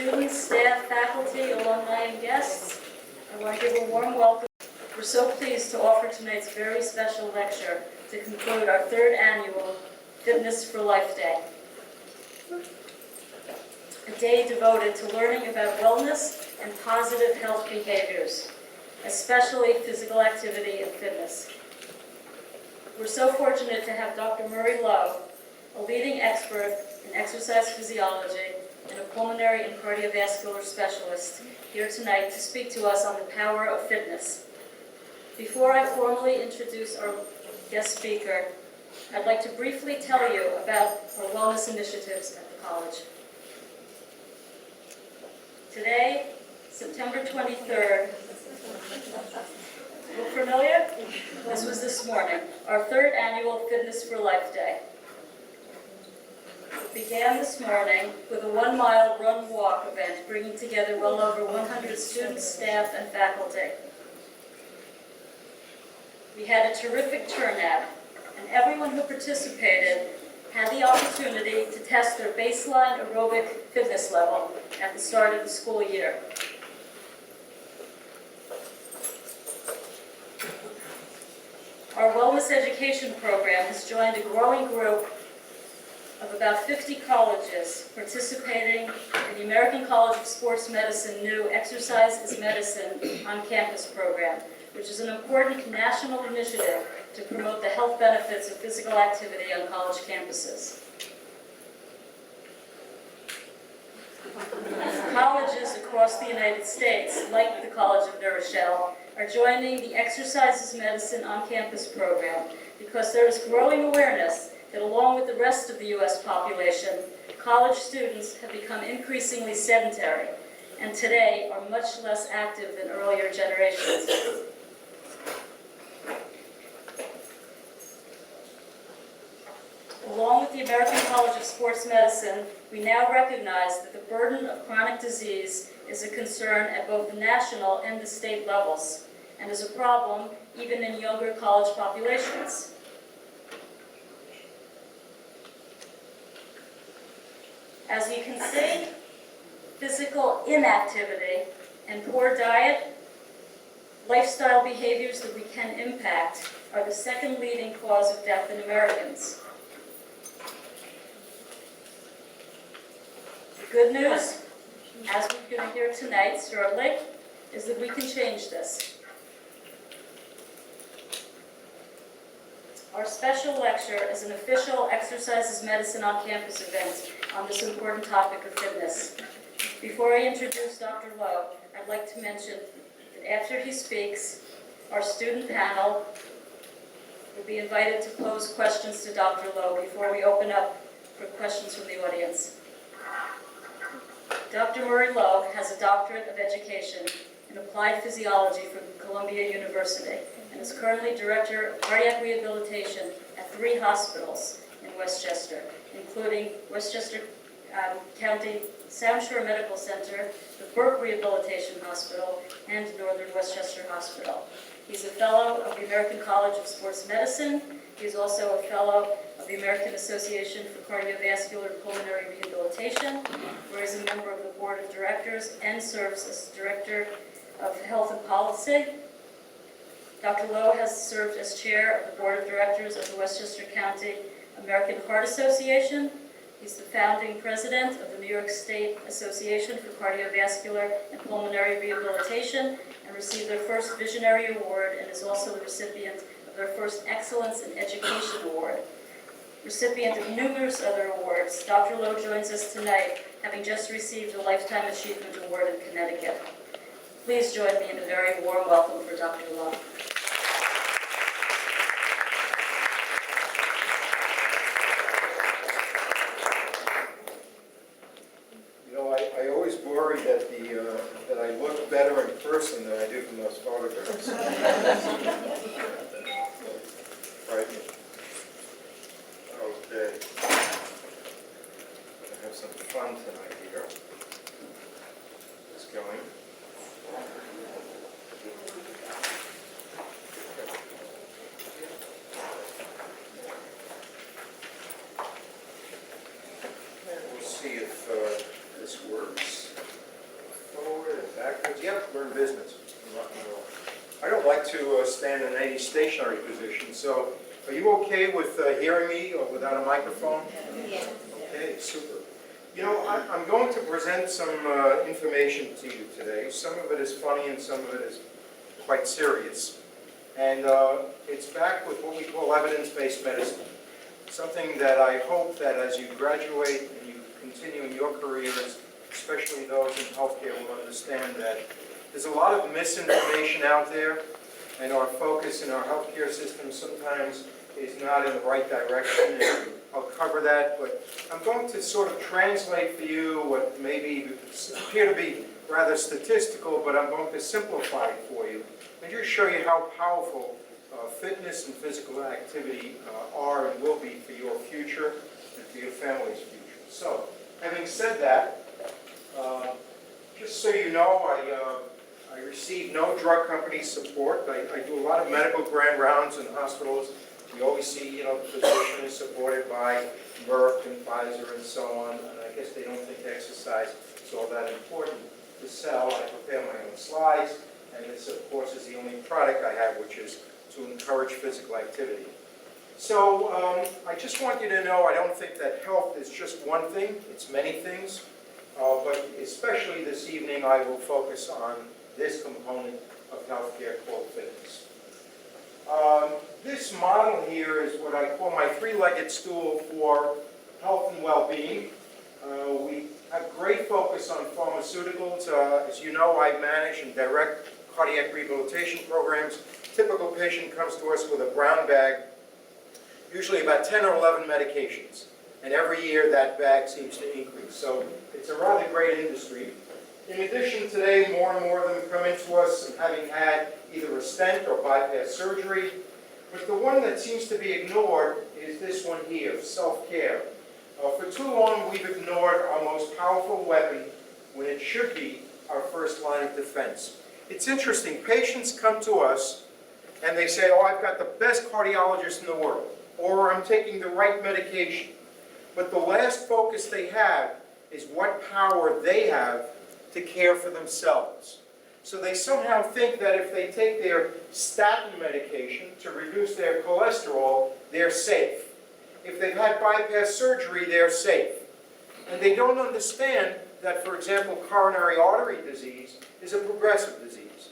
students, staff, faculty, alumni, and guests, I want to give a warm welcome. We're so pleased to offer tonight's very special lecture to conclude our third annual Fitness for Life Day. A day devoted to learning about wellness and positive health behaviors, especially physical activity and fitness. We're so fortunate to have Dr. Murray Lowe, a leading expert in exercise physiology and a pulmonary and cardiovascular specialist, here tonight to speak to us on the power of fitness. Before I formally introduce our guest speaker, I'd like to briefly tell you about our wellness initiatives at the college. Today, September 23rd, look familiar? This was this morning, our third annual Fitness for Life Day. It began this morning with a 1-mile run-walk event, bringing together well over 100 students, staff, and faculty. We had a terrific turnout, and everyone who participated had the opportunity to test their baseline aerobic fitness level at the start of the school year. Our wellness education program has joined a growing group of about 50 colleges participating in the American College of Sports Medicine new Exercise is Medicine on Campus program, which is an important national initiative to promote the health benefits of physical activity on college campuses. Colleges across the United States, like the College of New Rochelle, are joining the Exercise is Medicine on Campus program because there is growing awareness that along with the rest of the U.S. population, college students have become increasingly sedentary and today are much less active than earlier generations. Along with the American College of Sports Medicine, we now recognize that the burden of chronic disease is a concern at both the national and the state levels, and is a problem even in younger college populations. As you can see, physical inactivity and poor diet, lifestyle behaviors that we can impact, are the second leading cause of death in Americans. The good news, as we're going to hear tonight shortly, is that we can change this. Our special lecture is an official Exercise is Medicine on Campus event on this important topic of fitness. Before I introduce Dr. Lowe, I'd like to mention that after he speaks, our student panel will be invited to pose questions to Dr. Lowe before we open up for questions from the audience. Dr. Murray Lowe has a doctorate of education in applied physiology from Columbia University and is currently director of cardiac rehabilitation at 3 hospitals in Westchester, including Westchester County Sound Shore Medical Center, the Burke Rehabilitation Hospital, and Northern Westchester Hospital. He's a fellow of the American College of Sports Medicine. He's also a fellow of the American Association for Cardiovascular and Pulmonary Rehabilitation, where he's a member of the board of directors and serves as director of health and policy. Dr. Lowe has served as chair of the board of directors of the Westchester County American Heart Association. He's the founding president of the New York State Association for Cardiovascular and Pulmonary Rehabilitation and received their first Visionary Award and is also the recipient of their first Excellence in Education Award. Recipient of numerous other awards, Dr. Lowe joins us tonight, having just received a Lifetime Achievement Award in Connecticut. Please join me in a very warm welcome for Dr. Lowe. I always worry that that I look better in person than I do from those photographs. Right? Okay. I have some fun tonight here. Just going. We'll see if this works. Yep, we're in business. I don't like to stand in any stationary position, so are you okay with hearing me or without a microphone? Yes. Okay, super. You know, I'm going to present some information to you today. Some of it is funny and some of it is quite serious. And it's backed with what we call evidence-based medicine. Something that I hope that as you graduate and you continue in your careers, especially those in healthcare, will understand that there's a lot of misinformation out there, and our focus in our healthcare system sometimes is not in the right direction. And I'll cover that, but I'm going to sort of translate for you what maybe appear to be rather statistical, but I'm going to simplify it for you and just show you how powerful fitness and physical activity are and will be for your future and for your family's future. So, having said that, just so you know, I receive no drug company support. I do a lot of medical grand rounds in hospitals. We always see, the physician is supported by Merck and Pfizer and so on, and I guess they don't think exercise is all that important to sell. I prepare my own slides, and this, of course, is the only product I have, which is to encourage physical activity. So I just want you to know I don't think that health is just one thing. It's many things. But especially this evening, I will focus on this component of healthcare called fitness. This model here is what I call my three-legged stool for health and well-being. We have great focus on pharmaceuticals. As you know, I manage and direct cardiac rehabilitation programs. Typical patient comes to us with a brown bag, usually about 10 or 11 medications. And every year that bag seems to increase. So it's a rather great industry. In addition, today more and more of them come into us having had either a stent or bypass surgery. But the one that seems to be ignored is this one here, self-care. For too long we've ignored our most powerful weapon when it should be our first line of defense. It's interesting, patients come to us and they say, oh, I've got the best cardiologist in the world, or I'm taking the right medication. But the last focus they have is what power they have to care for themselves. So they somehow think that if they take their statin medication to reduce their cholesterol, they're safe. If they've had bypass surgery, they're safe. And they don't understand that, for example, coronary artery disease is a progressive disease.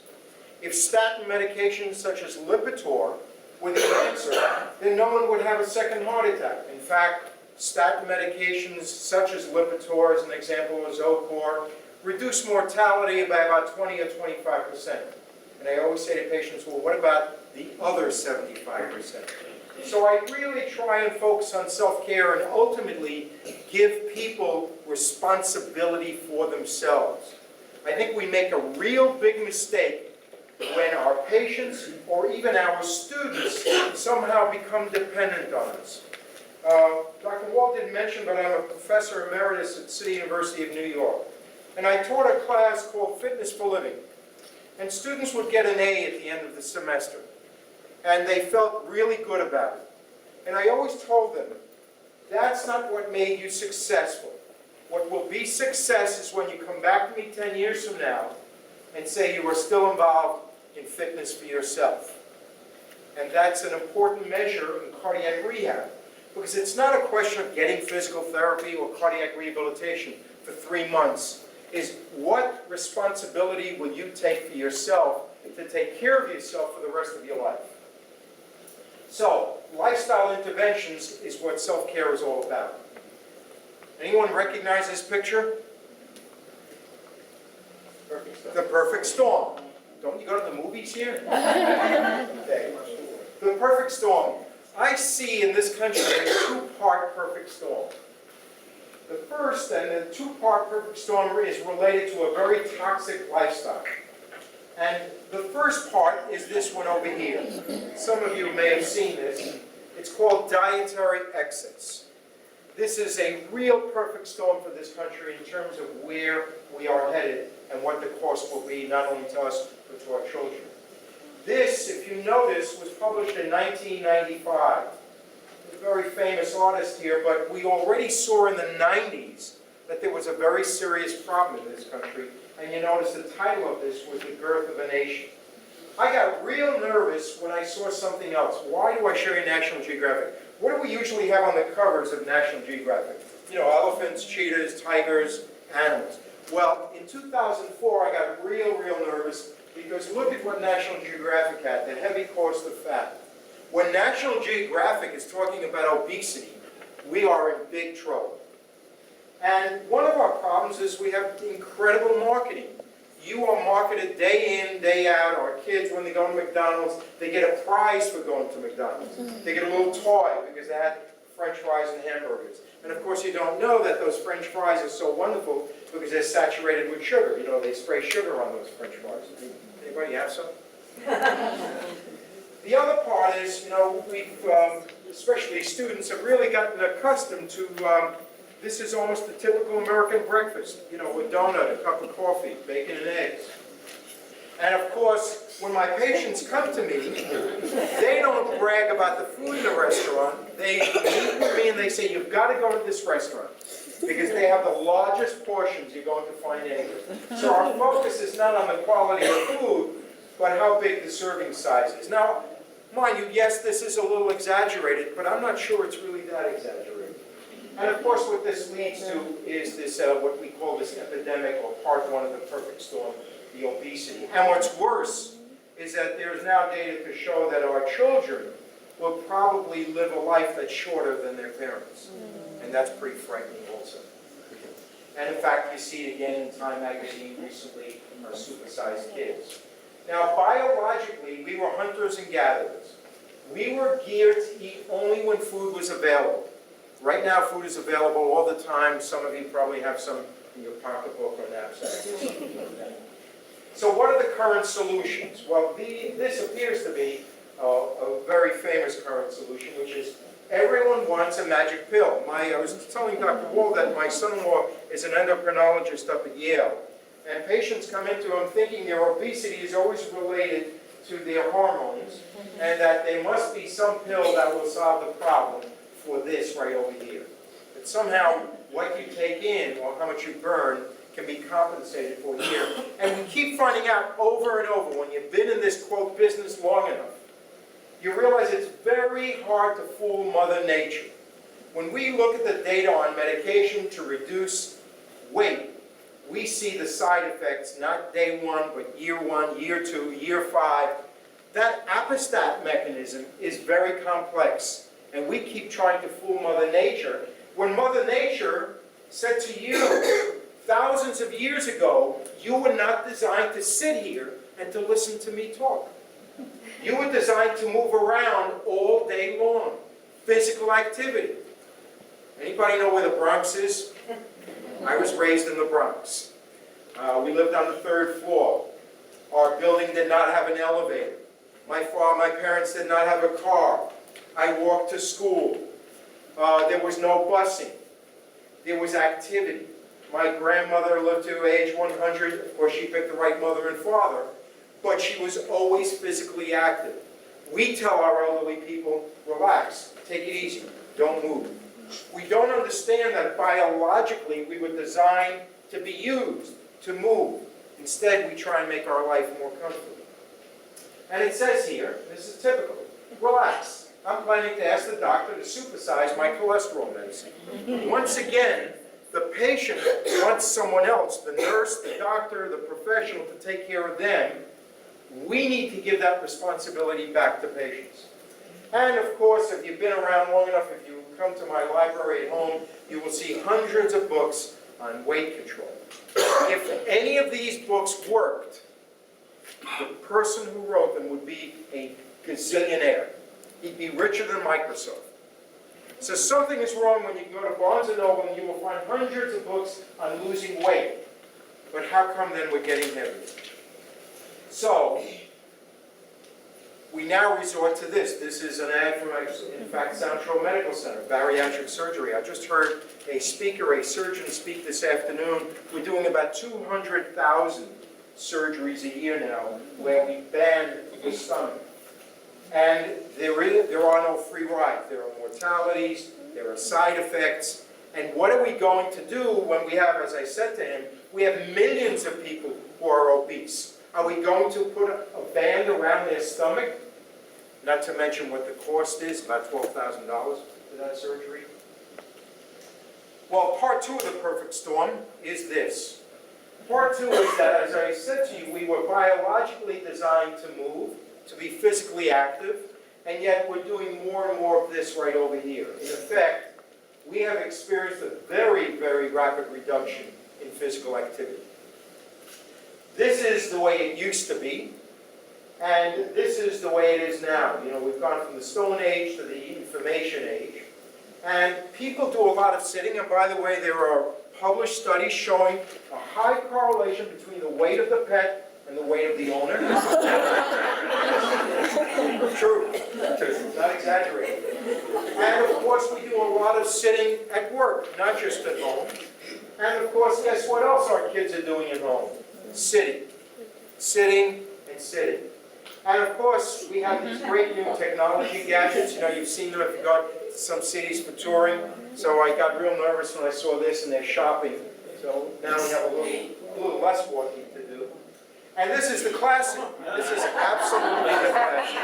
If statin medications such as Lipitor were the answer, then no one would have a second heart attack. In fact, statin medications such as Lipitor, as an example, or Zocor, reduce mortality by about 20 or 25%. And I always say to patients, well, what about the other 75%? So I really try and focus on self-care and ultimately give people responsibility for themselves. I think we make a real big mistake when our patients or even our students somehow become dependent on us. Dr. Wall didn't mention, but I'm a professor emeritus at City University of New York. And I taught a class called Fitness for Living. And students would get an A at the end of the semester. And they felt really good about it. And I always told them, that's not what made you successful. What will be success is when you come back to me 10 years from now and say you are still involved in fitness for yourself. And that's an important measure in cardiac rehab. Because it's not a question of getting physical therapy or cardiac rehabilitation for 3 months. Is what responsibility will you take for yourself to take care of yourself for the rest of your life? So, lifestyle interventions is what self-care is all about. Anyone recognize this picture? The perfect storm. Don't you go to the movies here? Okay. The perfect storm. I see in this country a two-part perfect storm. The first and the two-part perfect storm is related to a very toxic lifestyle. And the first part is this one over here. Some of you may have seen this. It's called dietary excess. This is a real perfect storm for this country in terms of where we are headed and what the cost will be, not only to us, but to our children. This, if you notice, was published in 1995. A very famous artist here, but we already saw in the 90s that there was a very serious problem in this country, and you notice the title of this was The Birth of a Nation. I got real nervous when I saw something else. Why do I show you National Geographic? What do we usually have on the covers of National Geographic? You know, elephants, cheetahs, tigers, animals. Well, in 2004, I got real nervous because look at what National Geographic had, the heavy cost of fat. When National Geographic is talking about obesity, we are in big trouble. And one of our problems is we have incredible marketing. You are marketed day in, day out. Our kids, when they go to McDonald's, they get a prize for going to McDonald's. They get a little toy because they had French fries and hamburgers. And of course, you don't know that those French fries are so wonderful because they're saturated with sugar. You know, they spray sugar on those French fries. Anybody have some? The other part is, you know, we've, especially students, have really gotten accustomed to, this is almost the typical American breakfast. You know, a donut, a cup of coffee, bacon and eggs. And of course, when my patients come to me, they don't brag about the food in the restaurant. They meet with me and they say, you've got to go to this restaurant because they have the largest portions you're going to find anywhere. So our focus is not on the quality of food, but how big the serving size is. Now, mind you, yes, this is a little exaggerated, but I'm not sure it's really that exaggerated. And of course, what this leads to is this, what we call this epidemic, or part one of the perfect storm, the obesity. And what's worse is that there's now data to show that our children will probably live a life that's shorter than their parents. And that's pretty frightening also. And in fact, you see it again in Time magazine recently, our supersized kids. Now, biologically, we were hunters and gatherers. We were geared to eat only when food was available. Right now, food is available all the time. Some of you probably have some in your pocketbook or knapsack. So what are the current solutions? Well, this appears to be a very famous current solution, which is everyone wants a magic pill. I was telling Dr. Wall that my son-in-law is an endocrinologist up at Yale. And patients come into him thinking their obesity is always related to their hormones, and that there must be some pill that will solve the problem for this right over here. That somehow what you take in or how much you burn can be compensated for here. And we keep finding out over and over, when you've been in this, quote, business long enough, you realize it's very hard to fool Mother Nature. When we look at the data on medication to reduce weight, we see the side effects, not day one, but year 2, year 5. That apostat mechanism is very complex, and we keep trying to fool Mother Nature, when Mother Nature said to you, thousands of years ago, you were not designed to sit here and to listen to me talk. You were designed to move around all day long. Physical activity. Anybody know where the Bronx is? I was raised in the Bronx. We lived on the 3rd floor. Our building did not have an elevator. My parents did not have a car. I walked to school. There was no busing. There was activity. My grandmother lived to age 100. Of course, she picked the right mother and father. But she was always physically active. We tell our elderly people, relax, take it easy, don't move. We don't understand that biologically we were designed to be used, to move. Instead, we try and make our life more comfortable. And it says here, this is typical, relax. I'm planning to ask the doctor to supersize my cholesterol medicine. Once again, the patient wants someone else, the nurse, the doctor, the professional, to take care of them. We need to give that responsibility back to patients. And of course, if you've been around long enough, if you come to my library at home, you will see hundreds of books on weight control. If any of these books worked, the person who wrote them would be a gazillionaire. He'd be richer than Microsoft. So something is wrong when you go to Barnes & Noble and you will find hundreds of books on losing weight. But how come then we're getting heavier? So, we now resort to this. This is an ad from, in fact, Central Medical Center, bariatric surgery. I just heard a speaker, a surgeon speak this afternoon. We're doing about 200,000 surgeries a year now where we ban the stomach. And there are no free rides. There are mortalities, there are side effects, And what are we going to do when we have, as I said to him, we have millions of people who are obese? Are we going to put a band around their stomach? Not to mention what the cost is, about $12,000 for that surgery. Well, part two of the perfect storm is this. Part two is that, as I said to you, we were biologically designed to move, to be physically active, and yet we're doing more and more of this right over here. In effect, we have experienced a very, very rapid reduction in physical activity. This is the way it used to be, and this is the way it is now. You know, we've gone from the Stone Age to the Information Age, and people do a lot of sitting, and by the way, there are published studies showing a high correlation between the weight of the pet and the weight of the owner. True, not exaggerating. And of course, we do a lot of sitting at work, not just at home. And of course, guess what else our kids are doing at home? Sitting. Sitting and sitting. And of course, we have these great new technology gadgets. You know, you've seen them if you go to some cities for touring. So I got real nervous when I saw this and they're shopping. So now we have a little less walking to do. And this is the classic. This is absolutely the classic.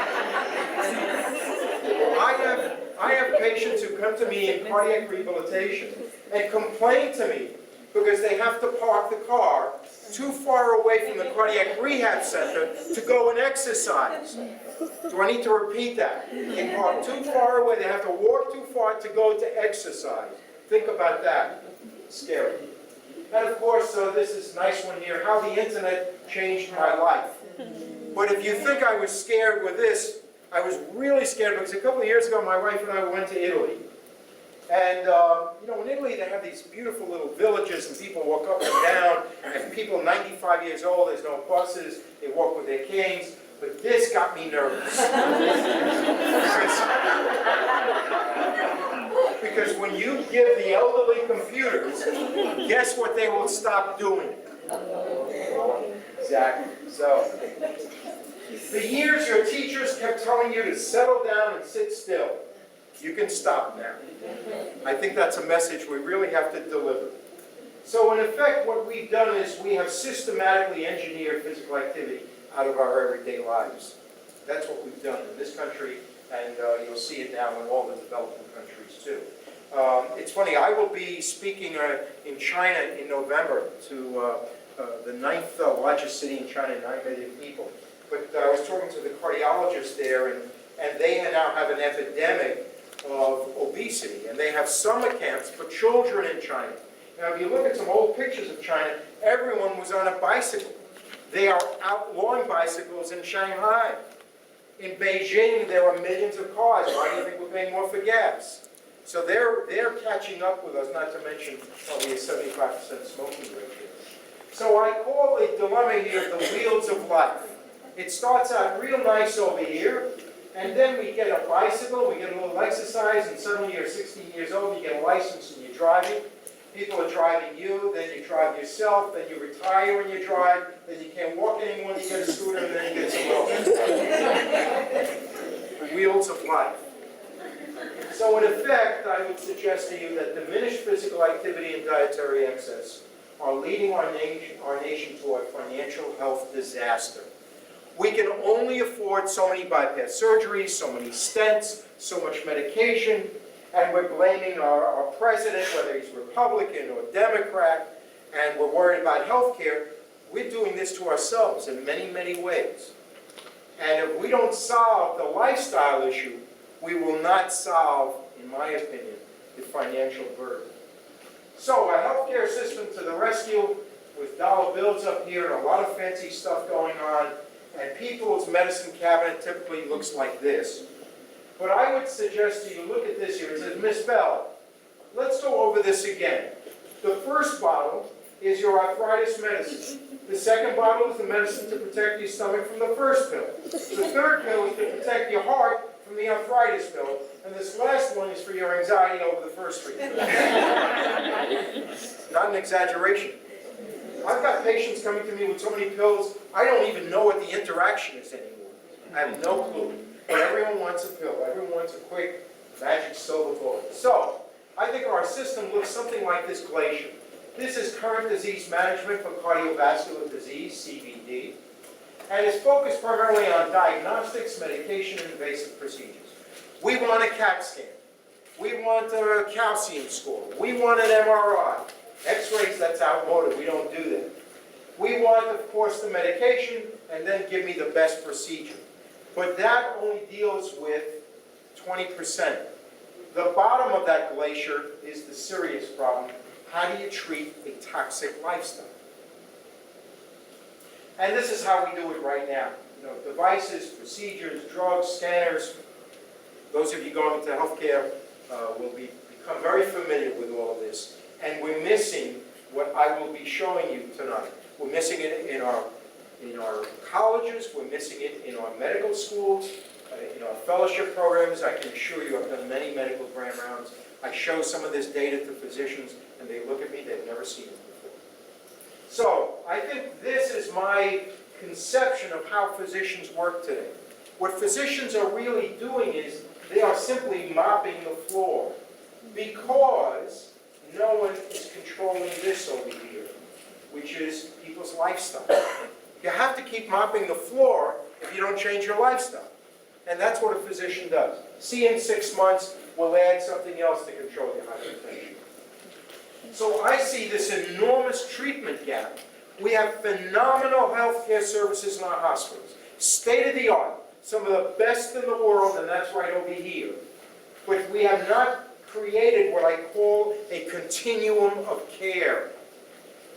I have patients who come to me in cardiac rehabilitation and complain to me because they have to park the car too far away from the cardiac rehab center to go and exercise. Do I need to repeat that? They park too far away, they have to walk too far to go to exercise. Think about that. Scary. And of course, this is a nice one here, how the internet changed my life. But if you think I was scared with this, I was really scared because a couple of years ago, my wife and I went to Italy. And, you know, in Italy, they have these beautiful little villages, and people walk up and down, and people 95 years old, there's no buses, they walk with their canes. But this got me nervous. Because when you give the elderly computers, guess what they will stop doing? Exactly. So, for years, your teachers kept telling you to settle down and sit still. You can stop now. I think that's a message we really have to deliver. So in effect, what we've done is we have systematically engineered physical activity out of our everyday lives. That's what we've done in this country, and you'll see it now in all the developing countries too. It's funny, I will be speaking in China in November to the 9th largest city in China, 9 million people. But I was talking to the cardiologist there, and they now have an epidemic of obesity, and they have summer camps for children in China. Now, if you look at some old pictures of China, everyone was on a bicycle. They are outlawing bicycles in Shanghai. In Beijing, there are millions of cars. Why do you think we're paying more for gas? So they're catching up with us, not to mention probably a 75% smoking rate. So I call the dilemma here the wheels of life. It starts out real nice over here, and then we get a bicycle, we get a little exercise, and suddenly you're 16 years old, you get a license and you're driving. People are driving you, then you drive yourself, then you retire and you drive, then you can't walk anymore, you get a scooter, and then you get some The wheels of life. So in effect, I would suggest to you that diminished physical activity and dietary excess are leading our nation to a financial health disaster. We can only afford so many bypass surgeries, so many stents, so much medication, and we're blaming our president, whether he's Republican or Democrat, and we're worried about health care. We're doing this to ourselves in many, many ways. And if we don't solve the lifestyle issue, we will not solve, in my opinion, the financial burden. So a healthcare system to the rescue with dollar bills up here and a lot of fancy stuff going on, and people's medicine cabinet typically looks like this. But I would suggest to you, look at this here. It says, Miss Bell, let's go over this again. The first bottle is your arthritis medicine. The second bottle is the medicine to protect your stomach from the first pill. The third pill is to protect your heart from the arthritis pill. And this last one is for your anxiety over the first three pills. Not an exaggeration. I've got patients coming to me with so many pills, I don't even know what the interaction is anymore. I have no clue. But everyone wants a pill. Everyone wants a quick, magic silver bullet. So, I think our system looks something like this glacier. This is current disease management for cardiovascular disease, CVD, and is focused primarily on diagnostics, medication, and invasive procedures. We want a CAT scan. We want a calcium score. We want an MRI. X-rays, that's outmoded. We don't do that. We want, of course, the medication, and then give me the best procedure. But that only deals with 20%. The bottom of that glacier is the serious problem. How do you treat a toxic lifestyle? And this is how we do it right now. You know, devices, procedures, drugs, scanners. Those of you going into healthcare will become very familiar with all of this. And we're missing what I will be showing you tonight. We're missing it in our colleges. We're missing it in our medical schools, in our fellowship programs. I can assure you I've done many medical grant rounds. I show some of this data to physicians, and they look at me, they've never seen it before. So I think this is my conception of how physicians work today. What physicians are really doing is they are simply mopping the floor because no one is controlling this over here, which is people's lifestyle. You have to keep mopping the floor if you don't change your lifestyle. And that's what a physician does. See, in 6 months, we'll add something else to control your hypertension. So I see this enormous treatment gap. We have phenomenal healthcare services in our hospitals. State-of-the-art. Some of the best in the world, and that's right over here. But we have not created what I call a continuum of care.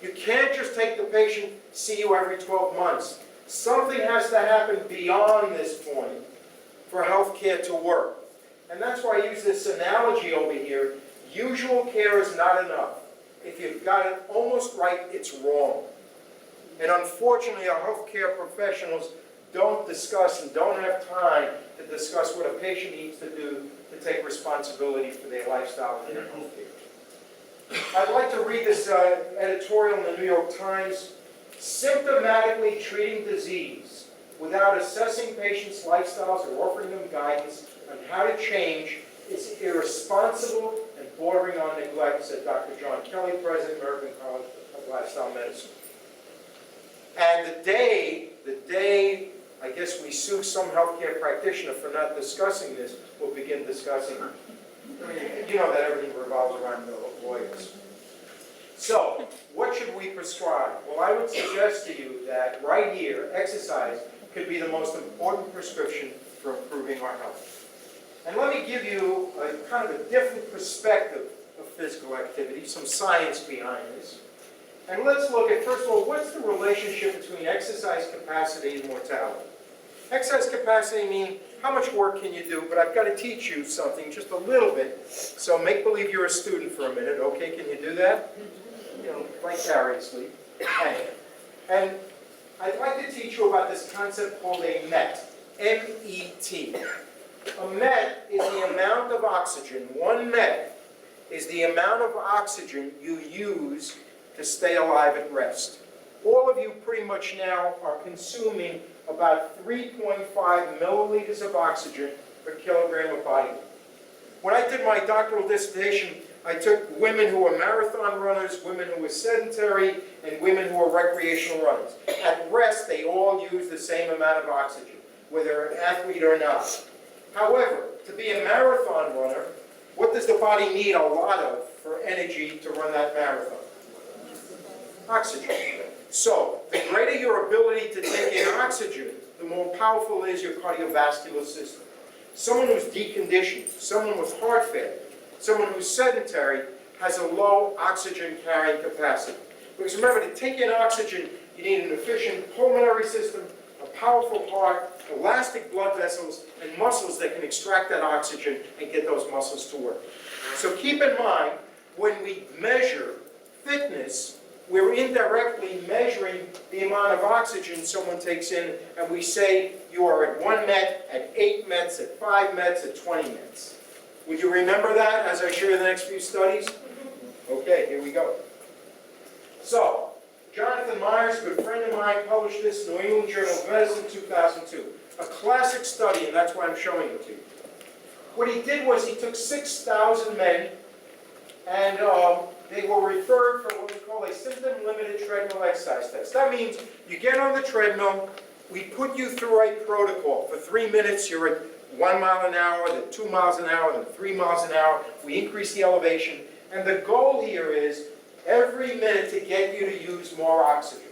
You can't just take the patient, see you every 12 months. Something has to happen beyond this point for healthcare to work. And that's why I use this analogy over here. Usual care is not enough. If you've got it almost right, it's wrong. And unfortunately, our healthcare professionals don't discuss and don't have time to discuss what a patient needs to do to take responsibility for their lifestyle and their health care. I'd like to read this editorial in the New York Times. Symptomatically treating disease without assessing patients' lifestyles or offering them guidance on how to change is irresponsible and bordering on neglect, said Dr. John Kelly, President, American College of Lifestyle Medicine. And the day I guess we sue some healthcare practitioner for not discussing this, we'll begin discussing it. I mean, you know that everything revolves around the lawyers. So, what should we prescribe? Well, I would suggest to you that right here, exercise could be the most important prescription for improving our health. And let me give you a kind of a different perspective of physical activity, some science behind this. And let's look at, first of all, what's the relationship between exercise capacity and mortality? Exercise capacity means how much work can you do, but I've got to teach you something just a little bit. So make believe you're a student for a minute, okay? Can you do that? You know, vicariously. And I'd like to teach you about this concept called a MET, M-E-T. A MET is the amount of oxygen, one MET is the amount of oxygen you use to stay alive at rest. All of you pretty much now are consuming about 3.5 milliliters of oxygen per kilogram of body weight. When I did my doctoral dissertation, I took women who were marathon runners, women who were sedentary, and women who were recreational runners. At rest, they all use the same amount of oxygen, whether an athlete or not. However, to be a marathon runner, what does the body need a lot of for energy to run that marathon? Oxygen. So, the greater your ability to take in oxygen, the more powerful is your cardiovascular system. Someone who's deconditioned, someone with heart failure, someone who's sedentary has a low oxygen carrying capacity. Because remember, to take in oxygen, you need an efficient pulmonary system, a powerful heart, elastic blood vessels, and muscles that can extract that oxygen and get those muscles to work. So keep in mind, when we measure fitness, we're indirectly measuring the amount of oxygen someone takes in, and we say you are at 1 MET, at 8 METs, at 5 METs, at 20 METs. Would you remember that as I show you the next few studies? Okay, here we go. So, Jonathan Myers, a good friend of mine, published this in New England Journal of Medicine, 2002. A classic study, and that's why I'm showing it to you. What he did was he took 6,000 men and they were referred for what we call a symptom-limited treadmill exercise test. That means you get on the treadmill, we put you through a protocol. For 3 minutes, you're at 1 mile an hour, then 2 miles an hour, then 3 miles an hour. We increase the elevation, and the goal here is every minute to get you to use more oxygen.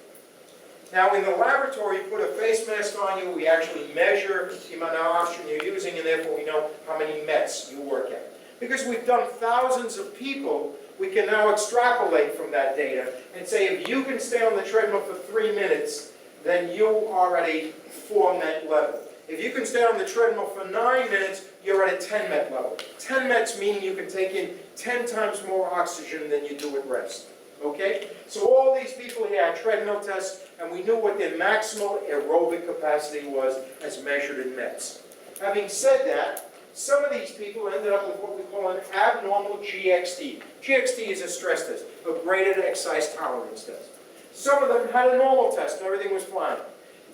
Now, in the laboratory, we put a face mask on you. We actually measure the amount of oxygen you're using, and therefore we know how many METs you work at. Because we've done thousands of people, we can now extrapolate from that data and say if you can stay on the treadmill for 3 minutes, then you are at a 4 MET level. If you can stay on the treadmill for 9 minutes, you're at a 10 MET level. 10 METs meaning you can take in 10 times more oxygen than you do at rest. Okay? So all these people here had treadmill tests, and we knew what their maximal aerobic capacity was as measured in METs. Having said that, some of these people ended up with what we call an abnormal GXT. GXT is a stress test, a graded exercise tolerance test. Some of them had a normal test and everything was fine.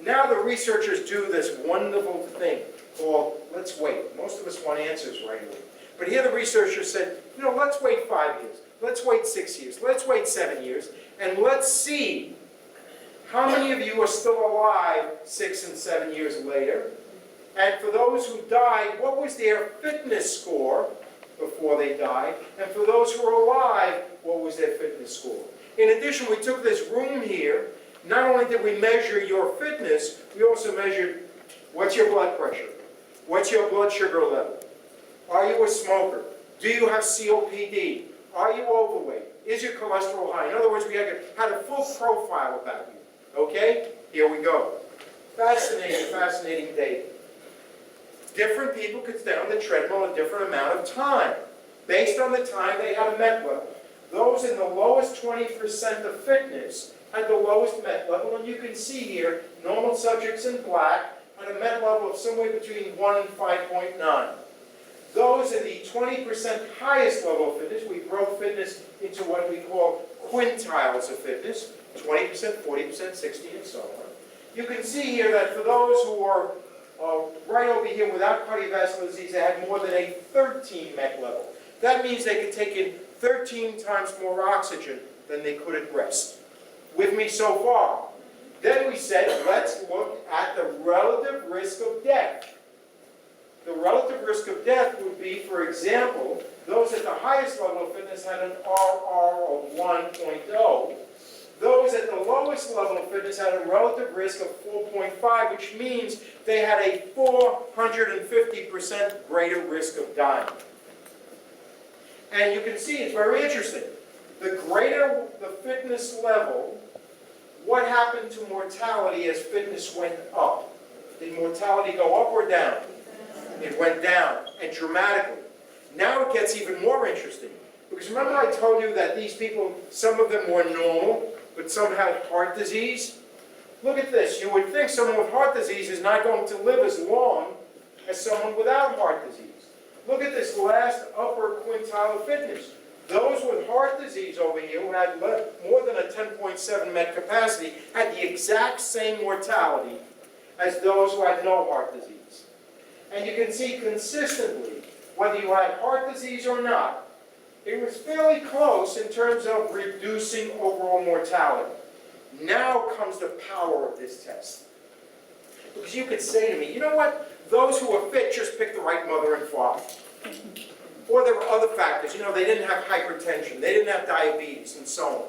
Now the researchers do this wonderful thing called, let's wait. Most of us want answers right away. But here the researchers said, let's wait 5 years. Let's wait 6 years. Let's wait 7 years. And let's see how many of you are still alive 6 and 7 years later. And for those who died, what was their fitness score before they died? And for those who are alive, what was their fitness score? In addition, we took this room here. Not only did we measure your fitness, we also measured what's your blood pressure? What's your blood sugar level? Are you a smoker? Do you have COPD? Are you overweight? Is your cholesterol high? In other words, we had a full profile about you. Okay? Here we go. Fascinating, fascinating data. Different people could stay on the treadmill a different amount of time, based on the time they had a MET level. Those in the lowest 20% of fitness had the lowest MET level, and you can see here, normal subjects in black had a MET level of somewhere between 1 and 5.9. Those in the 20% highest level of fitness, we broke fitness into what we call quintiles of fitness, 20%, 40%, 60, and so on. You can see here that for those who are right over here without cardiovascular disease, they had more than a 13 MET level. That means they could take in 13 times more oxygen than they could at rest. With me so far? Then we said, let's look at the relative risk of death. The relative risk of death would be, for example, those at the highest level of fitness had an RR of 1.0. Those at the lowest level of fitness had a relative risk of 4.5, which means they had a 450% greater risk of dying. And you can see it's very interesting. The greater the fitness level, what happened to mortality as fitness went up? Did mortality go up or down? It went down, and dramatically. Now it gets even more interesting. Because remember I told you that these people, some of them were normal, but some had heart disease? Look at this. You would think someone with heart disease is not going to live as long as someone without heart disease. Look at this last upper quintile of fitness. Those with heart disease over here who had more than a 10.7 MET capacity had the exact same mortality as those who had no heart disease. And you can see consistently, whether you had heart disease or not, it was fairly close in terms of reducing overall mortality. Now comes the power of this test. Because you could say to me, you know what? Those who are fit just picked the right mother and father. Or there were other factors. They didn't have hypertension. They didn't have diabetes and so on.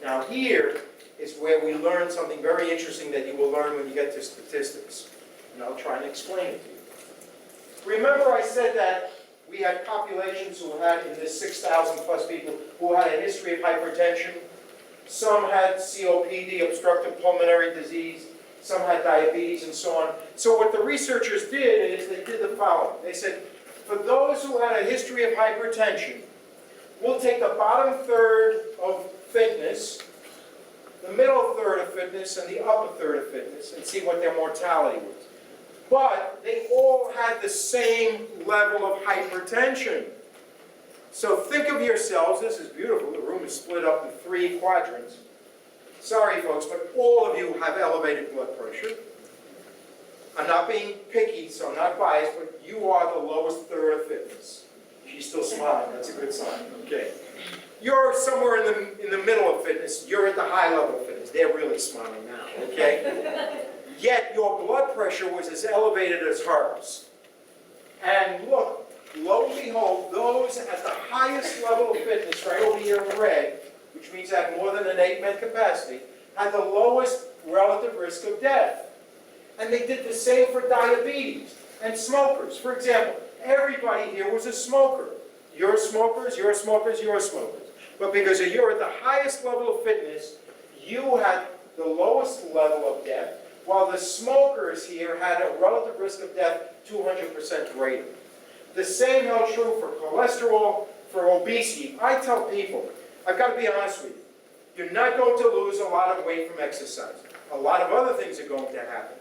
Now here is where we learn something very interesting that you will learn when you get to statistics. And I'll try and explain it to you. Remember I said that we had populations who had, in this 6,000 plus people, who had a history of hypertension. Some had COPD, obstructive pulmonary disease. Some had diabetes and so on. So what the researchers did is they did the following. They said, for those who had a history of hypertension, we'll take the bottom third of fitness, the middle third of fitness, and the upper third of fitness, and see what their mortality was. But they all had the same level of hypertension. So think of yourselves, this is beautiful, the room is split up in 3 quadrants. Sorry folks, but all of you have elevated blood pressure. I'm not being picky, so I'm not biased, but you are the lowest third of fitness. She's still smiling, that's a good sign, okay. You're somewhere in the middle of fitness, you're at the high level of fitness, they're really smiling now, okay? Yet your blood pressure was as elevated as hers. And look, lo and behold, those at the highest level of fitness, right over here in red, which means have more than an 8-med capacity, had the lowest relative risk of death. And they did the same for diabetes and smokers. For example, everybody here was a smoker. You're smokers, you're smokers, you're smokers. But because you're at the highest level of fitness, you had the lowest level of death, while the smokers here had a relative risk of death 200% greater. The same held true for cholesterol, for obesity. I tell people, I've got to be honest with you, you're not going to lose a lot of weight from exercise. A lot of other things are going to happen.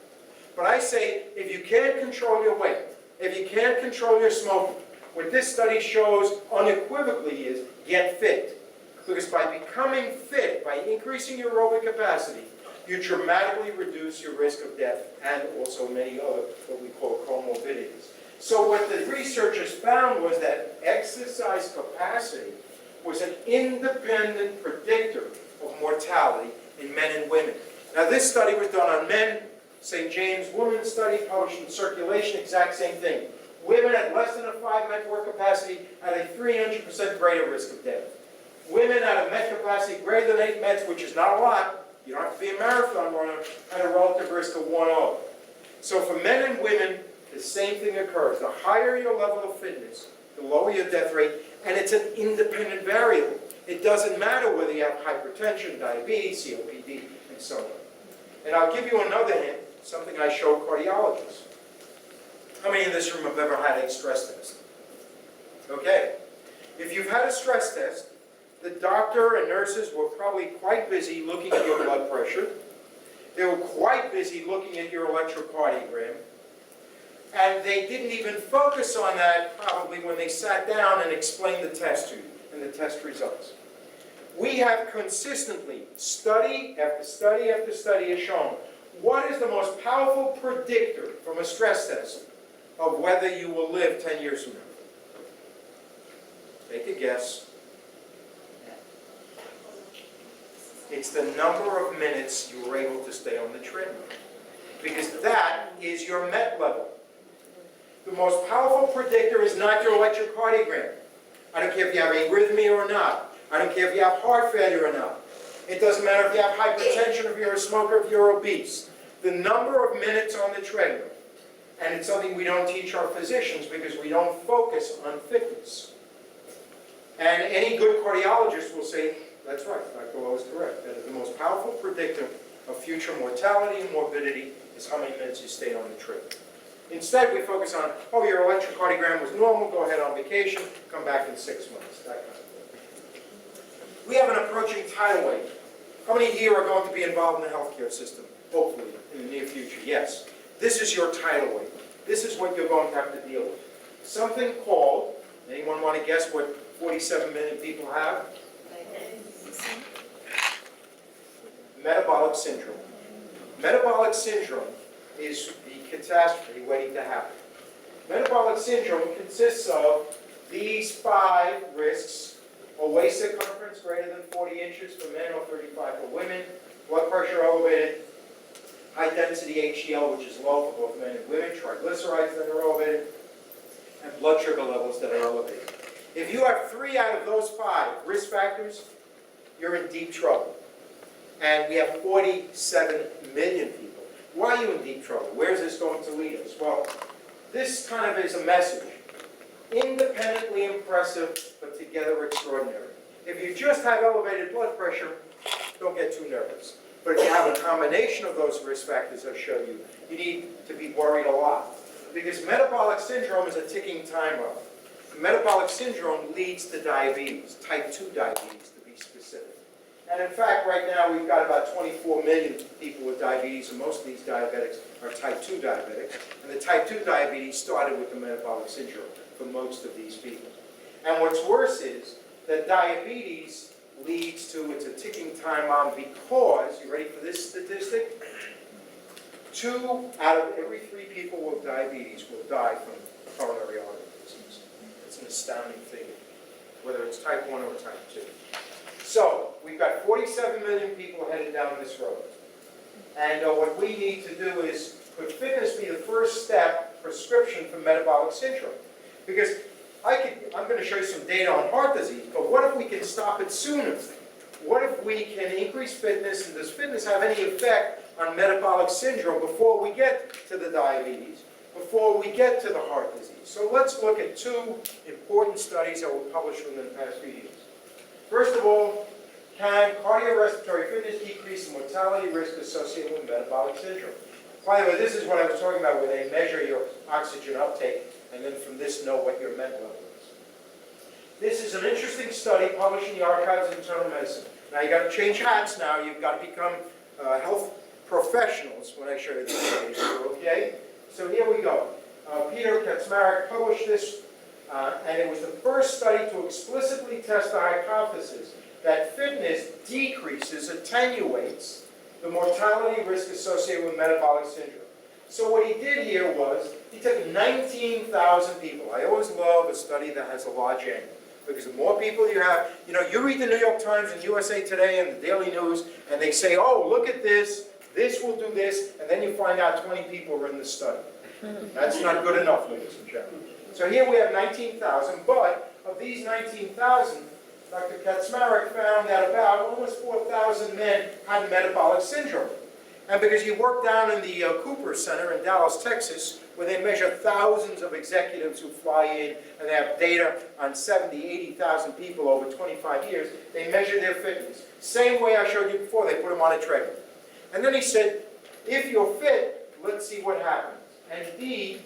But I say, if you can't control your weight, if you can't control your smoking, what this study shows unequivocally is get fit. Because by becoming fit, by increasing your aerobic capacity, you dramatically reduce your risk of death and also many other, what we call comorbidities. So what the researchers found was that exercise capacity was an independent predictor of mortality in men and women. Now this study was done on men. St. James Women's Study, published in Circulation, exact same thing. Women at less than a 5-med work capacity had a 300% greater risk of death. Women at a med capacity greater than 8 meds, which is not a lot, you don't have to be a marathon runner, had a relative risk of 1.0. So for men and women, the same thing occurs. The higher your level of fitness, the lower your death rate, and it's an independent variable. It doesn't matter whether you have hypertension, diabetes, COPD, and so on. And I'll give you another hint, something I show cardiologists. How many in this room have ever had a stress test? Okay. If you've had a stress test, the doctor and nurses were probably quite busy looking at your blood pressure. They were quite busy looking at your electrocardiogram. And they didn't even focus on that probably when they sat down and explained the test to you and the test results. We have consistently, study after study after study has shown, what is the most powerful predictor from a stress test of whether you will live 10 years from now? Take a guess. It's the number of minutes you were able to stay on the treadmill. Because that is your MET level. The most powerful predictor is not your electrocardiogram. I don't care if you have arrhythmia or not. I don't care if you have heart failure or not. It doesn't matter if you have hypertension, if you're a smoker, if you're obese. The number of minutes on the treadmill. And it's something we don't teach our physicians because we don't focus on fitness. And any good cardiologist will say, that's right, Dr. Lowe is correct. That is the most powerful predictor of future mortality and morbidity is how many minutes you stayed on the trip. Instead, we focus on, oh, your electrocardiogram was normal, go ahead on vacation, come back in 6 months, that kind of thing. We have an approaching tidal wave. How many here are going to be involved in the healthcare system, hopefully, in the near future? Yes. This is your tidal wave. This is what you're going to have to deal with. Something called, anyone want to guess what 47 million people have? Metabolic syndrome. Metabolic syndrome is the catastrophe waiting to happen. Metabolic syndrome consists of these 5 risks: a waist circumference greater than 40 inches for men or 35 for women, blood pressure elevated, high density HDL, which is low for both men and women, triglycerides that are elevated, and blood sugar levels that are elevated. If you have 3 out of those 5 risk factors, you're in deep trouble. And we have 47 million people. Why are you in deep trouble? Where is this going to lead us? Well, this kind of is a message. Independently impressive, but together extraordinary. If you just have elevated blood pressure, don't get too nervous. But if you have a combination of those risk factors I showed you, you need to be worried a lot. Because metabolic syndrome is a ticking time bomb. Metabolic syndrome leads to diabetes, type 2 diabetes to be specific. And in fact, right now we've got about 24 million people with diabetes, and most of these diabetics are type 2 diabetics. And the type 2 diabetes started with the metabolic syndrome for most of these people. And what's worse is that diabetes leads to, it's a ticking time bomb because, you ready for this statistic? 2 out of every 3 people with diabetes will die from coronary artery disease. It's an astounding figure, whether it's type 1 or type 2. So, we've got 47 million people headed down this road. And what we need to do is, could fitness be the first step prescription for metabolic syndrome? Because I'm going to show you some data on heart disease, but what if we can stop it sooner? What if we can increase fitness, and does fitness have any effect on metabolic syndrome before we get to the diabetes, before we get to the heart disease? So let's look at two important studies that were published within the past few years. First of all, can cardiorespiratory fitness decrease the mortality risk associated with metabolic syndrome? By the way, this is what I was talking about where they measure your oxygen uptake and then from this know what your med level is. This is an interesting study published in the Archives of Internal Medicine. Now you've got to change hats now, you've got to become health professionals when I show you these studies, okay? So here we go. Peter Kaczmarek published this, and it was the first study to explicitly test the hypothesis that fitness decreases, attenuates the mortality risk associated with metabolic syndrome. So what he did here was, he took 19,000 people. I always love a study that has a large N, because the more people you have, you read the New York Times and USA Today and the Daily News, and they say, oh, look at this will do this, and then you find out 20 people were in the study. That's not good enough, ladies and gentlemen. So here we have 19,000, but of these 19,000, Dr. Kaczmarek found that about almost 4,000 men had metabolic syndrome. And because he worked down in the Cooper Center in Dallas, Texas, where they measure thousands of executives who fly in, and they have data on 70, 80,000 people over 25 years, they measure their fitness. Same way I showed you before, they put them on a treadmill. And then he said, if you're fit, let's see what happens. And indeed,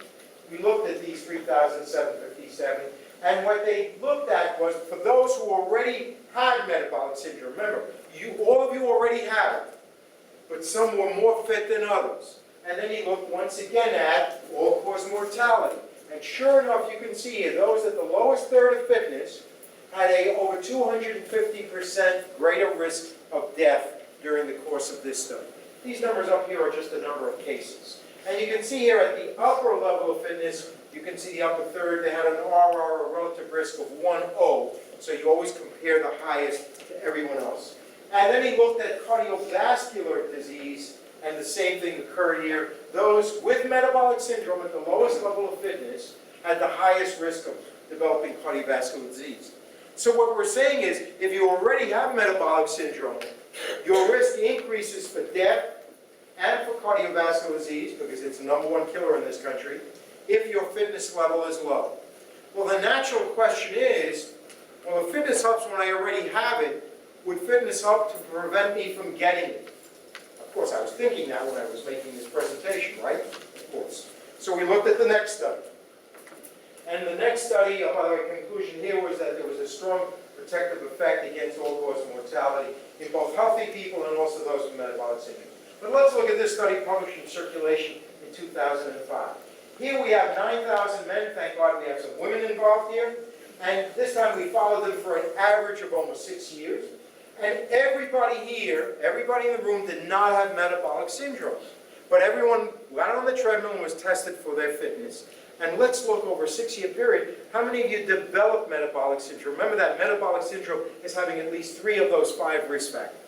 we looked at these 3,757, and what they looked at was for those who already had metabolic syndrome. Remember, all of you already have it, but some were more fit than others. And then he looked once again at all-cause mortality. And sure enough, you can see here, those at the lowest third of fitness had a over 250% greater risk of death during the course of this study. These numbers up here are just the number of cases. And you can see here at the upper level of fitness, you can see the upper third, they had an RR, a relative risk of 1.0. So you always compare the highest to everyone else. And then he looked at cardiovascular disease, and the same thing occurred here. Those with metabolic syndrome at the lowest level of fitness had the highest risk of developing cardiovascular disease. So what we're saying is, if you already have metabolic syndrome, your risk increases for death and for cardiovascular disease, because it's the #1 killer in this country, if your fitness level is low. Well, the natural question is, well, if fitness helps when I already have it, would fitness help to prevent me from getting it? Of course, I was thinking that when I was making this presentation, right? Of course. So we looked at the next study. And the next study, by the way, conclusion here was that there was a strong protective effect against all-cause mortality in both healthy people and also those with metabolic syndrome. But let's look at this study published in Circulation in 2005. Here we have 9,000 men. Thank God we have some women involved here. And this time we followed them for an average of almost 6 years. And everybody here, everybody in the room did not have metabolic syndrome. But everyone got on the treadmill and was tested for their fitness. And let's look over a 6-year period. How many of you developed metabolic syndrome? Remember that metabolic syndrome is having at least 3 of those 5 risk factors.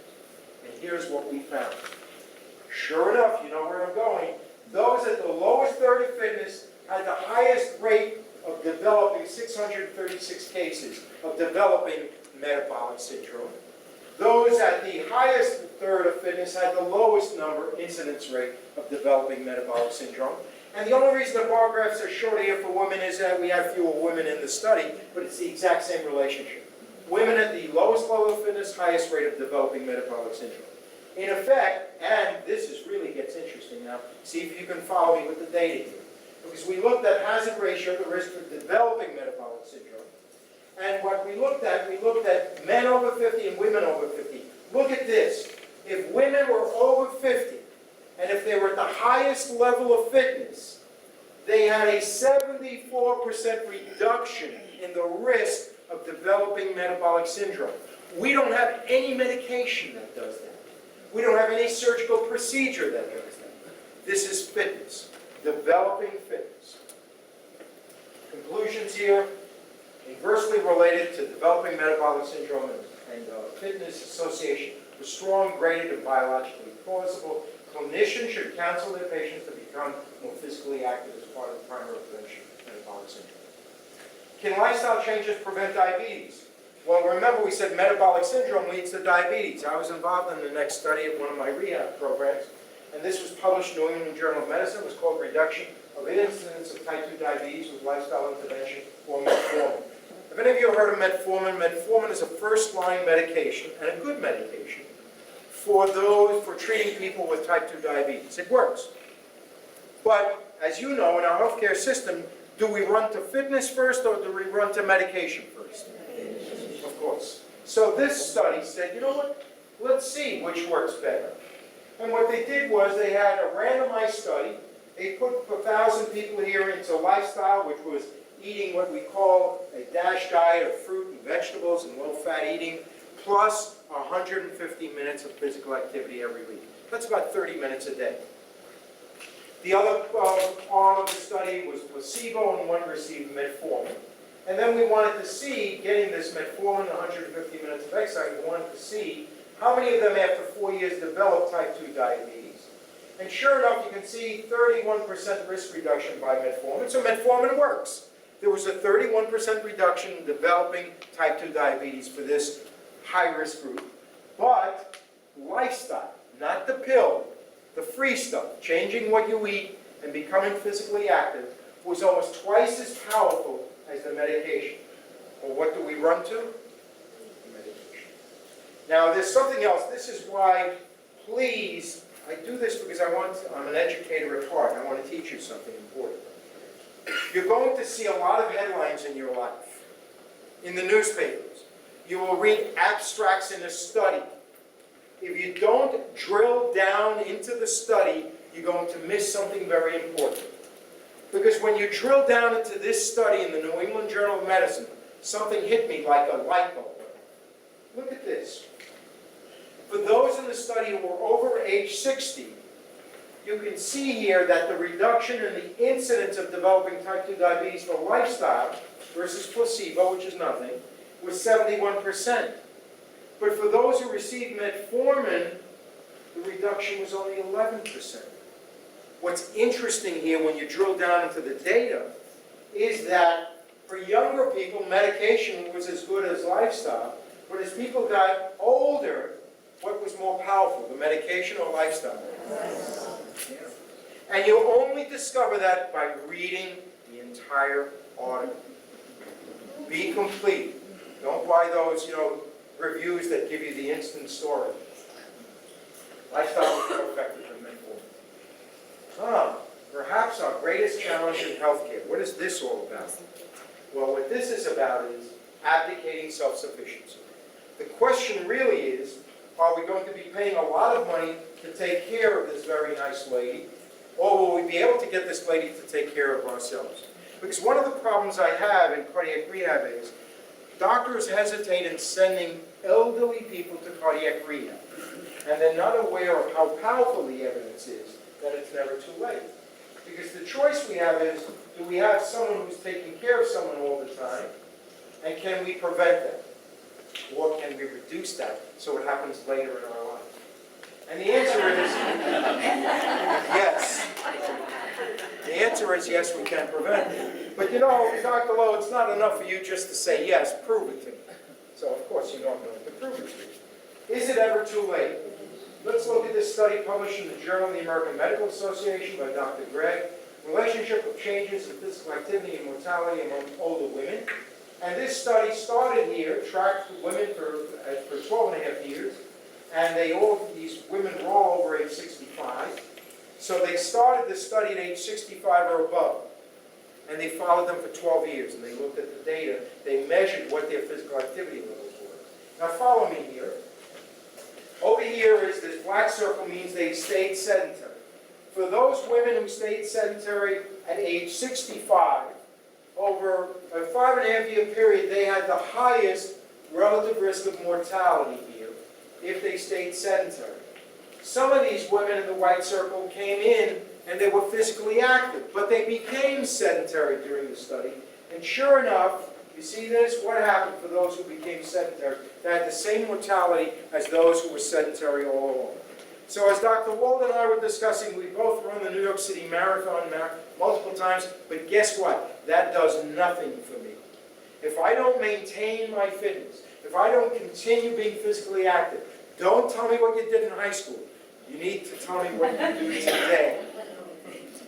And here's what we found. Sure enough, you know where I'm going. Those at the lowest third of fitness had the highest rate of developing 636 cases of developing metabolic syndrome. Those at the highest third of fitness had the lowest incidence rate of developing metabolic syndrome. And the only reason the bar graphs are shorter here for women is that we have fewer women in the study, but it's the exact same relationship. Women at the lowest level of fitness, highest rate of developing metabolic syndrome. In effect, and this really gets interesting now, see if you can follow me with the data here. Because we looked at hazard ratio, the risk of developing metabolic syndrome. And what we looked at men over 50 and women over 50. Look at this. If women were over 50, and if they were at the highest level of fitness, they had a 74% reduction in the risk of developing metabolic syndrome. We don't have any medication that does that. We don't have any surgical procedure that does that. This is fitness, developing fitness. Conclusions here. inversely related to developing metabolic syndrome and fitness association with strong, graded, and biologically plausible. Clinicians should counsel their patients to become more physically active as part of the primary prevention of metabolic syndrome. Can lifestyle changes prevent diabetes? Well, remember we said metabolic syndrome leads to diabetes. I was involved in the next study of one of my rehab programs, and this was published in New England Journal of Medicine. It was called Reduction of Incidence of Type 2 Diabetes with Lifestyle Intervention, or metformin. Have any of you heard of metformin? Metformin is a first-line medication, and a good medication, for treating people with type 2 diabetes. It works. But, as you know, in our healthcare system, do we run to fitness first, or do we run to medication first? Of course. So this study said, you know what? Let's see which works better. And what they did was they had a randomized study. They put 1,000 people here into lifestyle, which was eating what we call a DASH diet of fruit and vegetables and low-fat eating, plus 150 minutes of physical activity every week. That's about 30 minutes a day. The other arm of the study was placebo, and one received metformin. And then we wanted to see, getting this metformin, 150 minutes of exercise, we wanted to see how many of them after 4 years developed type 2 diabetes. And sure enough, you can see 31% risk reduction by metformin. So metformin works. There was a 31% reduction in developing type 2 diabetes for this high-risk group. But lifestyle, not the pill, the free stuff, changing what you eat and becoming physically active, was almost twice as powerful as the medication. Well, what do we run to? The medication. Now, there's something else. This is why, please, I do this because I'm an educator at heart. I want to teach you something important. You're going to see a lot of headlines in your life, in the newspapers. You will read abstracts in a study. If you don't drill down into the study, you're going to miss something very important. Because when you drill down into this study in the New England Journal of Medicine, something hit me like a light bulb. Look at this. For those in the study who were over age 60, you can see here that the reduction in the incidence of developing type 2 diabetes for lifestyle versus placebo, which is nothing, was 71%. But for those who received metformin, the reduction was only 11%. What's interesting here when you drill down into the data is that for younger people, medication was as good as lifestyle, but as people got older, what was more powerful, the medication or lifestyle? Yeah. And you only discover that by reading the entire article. Be complete. Don't buy those, reviews that give you the instant story. Lifestyle is more effective than metformin. Perhaps our greatest challenge in healthcare. What is this all about? Well, what this is about is abdicating self-sufficiency. The question really is, are we going to be paying a lot of money to take care of this very nice lady, or will we be able to get this lady to take care of ourselves? Because one of the problems I have in cardiac rehab is doctors hesitate in sending elderly people to cardiac rehab, and they're not aware of how powerful the evidence is that it's never too late. Because the choice we have is, do we have someone who's taking care of someone all the time, and can we prevent that? Or can we reduce that so it happens later in our life? And the answer is yes. The answer is yes, we can prevent it. But Dr. Lowe, it's not enough for you just to say yes, prove it to me. So of course you know I'm going to prove it to you. Is it ever too late? Let's look at this study published in the Journal of the American Medical Association by Dr. Gregg, Relationship of Changes in Physical Activity and Mortality Among Older Women. And this study started here, tracked women for 12 and a half years, and these women were all over age 65. So they started the study at age 65 or above, and they followed them for 12 years, and they looked at the data. They measured what their physical activity levels were. Now follow me here. Over here is this black circle means they stayed sedentary. For those women who stayed sedentary at age 65, over a 5.5-year period, they had the highest relative risk of mortality here if they stayed sedentary. Some of these women in the white circle came in and they were physically active, but they became sedentary during the study. And sure enough, You see this? What happened for those who became sedentary? They had the same mortality as those who were sedentary all along. So as Dr. Wald and I were discussing, we both run the New York City Marathon multiple times, but guess what? That does nothing for me. If I don't maintain my fitness, if I don't continue being physically active, don't tell me what you did in high school. You need to tell me what you do today.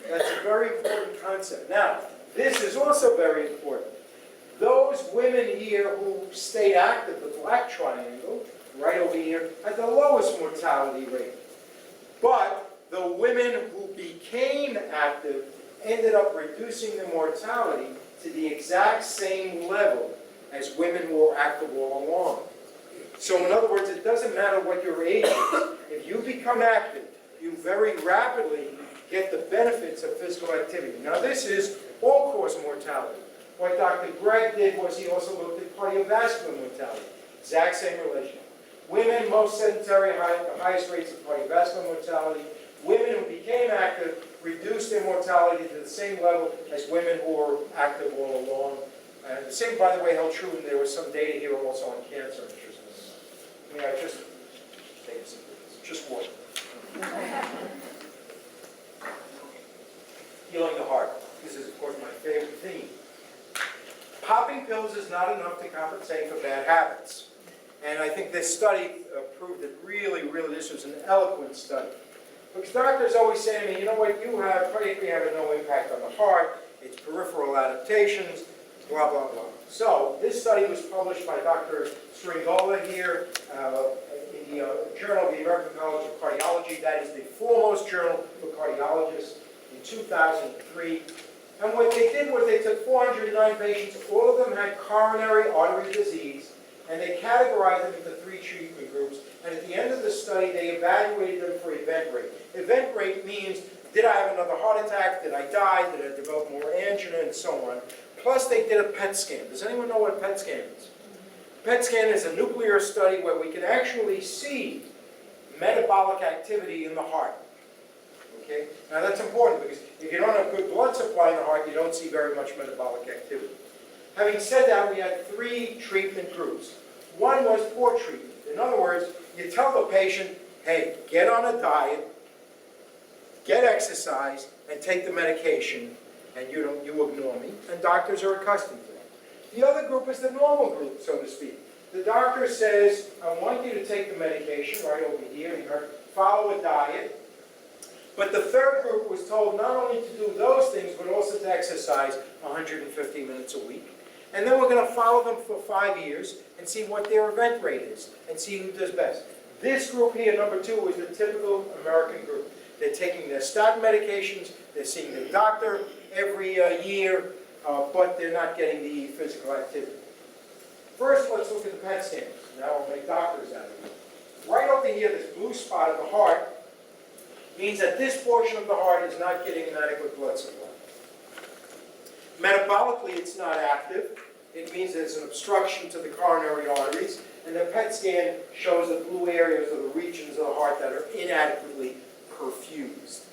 That's a very important concept. Now, this is also very important. Those women here who stayed active, the black triangle, right over here, had the lowest mortality rate. But the women who became active ended up reducing their mortality to the exact same level as women who were active all along. So in other words, it doesn't matter what your age is. If you become active, you very rapidly get the benefits of physical activity. Now this is all-cause mortality. What Dr. Gregg did was he also looked at cardiovascular mortality. Exact same relation. Women, most sedentary, the highest rates of cardiovascular mortality. Women who became active reduced their mortality to the same level as women who were active all along. And the same, by the way, held true, and there was some data here also on cancer. May I just take some of this? Just water. Healing the heart. This is, of course, my favorite theme. Popping pills is not enough to compensate for bad habits. And I think this study proved it really, this was an eloquent study. Because doctors always say to me, you know what, you have cardiac rehab has no impact on the heart, it's peripheral adaptations, blah, blah, blah. So, this study was published by Dr. Stringola here in the Journal of the American College of Cardiology. That is the foremost journal for cardiologists in 2003. And what they did was they took 409 patients, all of them had coronary artery disease, and they categorized them into 3 treatment groups. And at the end of the study, they evaluated them for event rate. Event rate means, did I have another heart attack? Did I die? Did I develop more angina? And so on. Plus, they did a PET scan. Does anyone know what a PET scan is? PET scan is a nuclear study where we can actually see metabolic activity in the heart. Okay? Now, that's important because if you don't have good blood supply in the heart, you don't see very much metabolic activity. Having said that, we had 3 treatment groups. One was poor treatment. In other words, you tell the patient, hey, get on a diet, get exercise, and take the medication, and you ignore me, and doctors are accustomed to that. The other group is the normal group, so to speak. The doctor says, I want you to take the medication right over here, and follow a diet. But the third group was told not only to do those things, but also to exercise 150 minutes a week. And then we're going to follow them for 5 years and see what their event rate is and see who does best. This group here, number 2, is the typical American group. They're taking their statin medications, they're seeing their doctor every year, but they're not getting the physical activity. First, let's look at the PET scans. Now I'll make doctors out of it. Right over here, this blue spot of the heart means that this portion of the heart is not getting an adequate blood supply. Metabolically, it's not active. It means there's an obstruction to the coronary arteries, and the PET scan shows the blue areas of the regions of the heart that are inadequately perfused.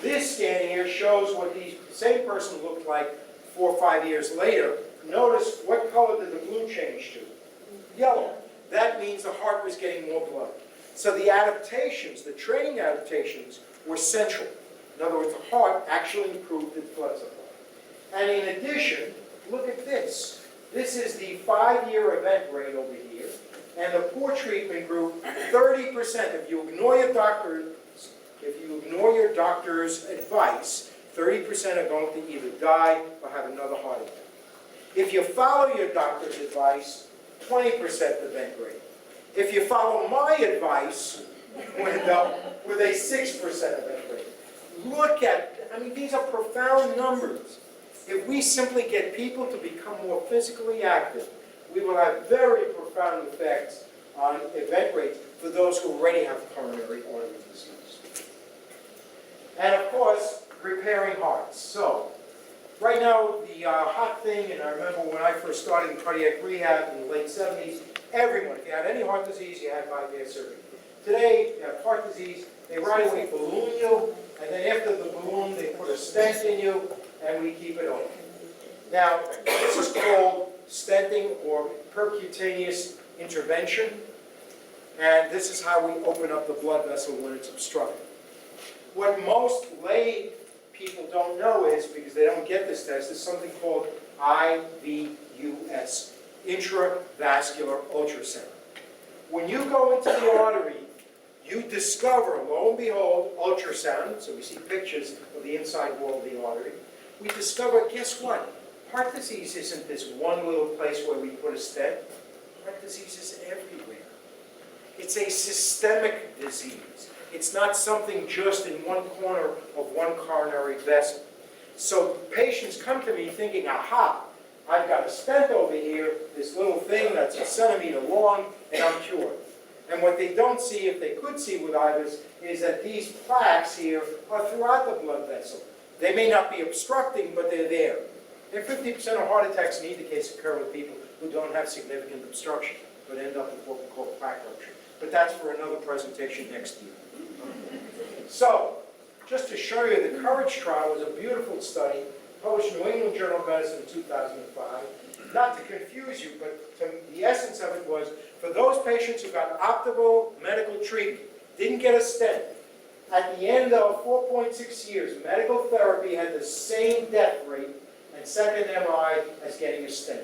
This scan here shows what the same person looked like 4 or 5 years later. Notice what color did the blue change to? Yellow. That means the heart was getting more blood. So the adaptations, the training adaptations, were central. In other words, the heart actually improved its blood supply. And in addition, look at this. This is the 5-year event rate over here. And the poor treatment group, 30%, if you ignore your doctor's advice, 30% are going to either die or have another heart attack. If you follow your doctor's advice, 20% event rate. If you follow my advice, you end up with a 6% event rate. Look at, these are profound numbers. If we simply get people to become more physically active, we will have very profound effects on event rates for those who already have coronary artery disease. And of course, repairing hearts. So, right now, the hot thing, and I remember when I first started in cardiac rehab in the late 70s, everyone, if you had any heart disease, you had bypass surgery. Today, you have heart disease, they right away balloon you, and then after the balloon, they put a stent in you, and we keep it open. Now, this is called stenting or percutaneous intervention. And this is how we open up the blood vessel when it's obstructed. What most lay people don't know is, because they don't get this test, is something called IVUS, intravascular ultrasound. When you go into the artery, you discover, lo and behold, ultrasound, so we see pictures of the inside wall of the artery. We discover, guess what? Heart disease isn't this one little place where we put a stent. Heart disease is everywhere. It's a systemic disease. It's not something just in one corner of one coronary vessel. So patients come to me thinking, aha, I've got a stent over here, this little thing that's a centimeter long, and I'm cured. And what they don't see, if they could see with IVUS, is that these plaques here are throughout the blood vessel. They may not be obstructing, but they're there. And 50% of heart attacks in either case occur with people who don't have significant obstruction, but end up with what we call plaque rupture. But that's for another presentation next year. So, just to show you, the COURAGE trial was a beautiful study, published in New England Journal of Medicine in 2005. Not to confuse you, but the essence of it was, for those patients who got optimal medical treatment, didn't get a stent, at the end of 4.6 years, medical therapy had the same death rate and second MI as getting a stent.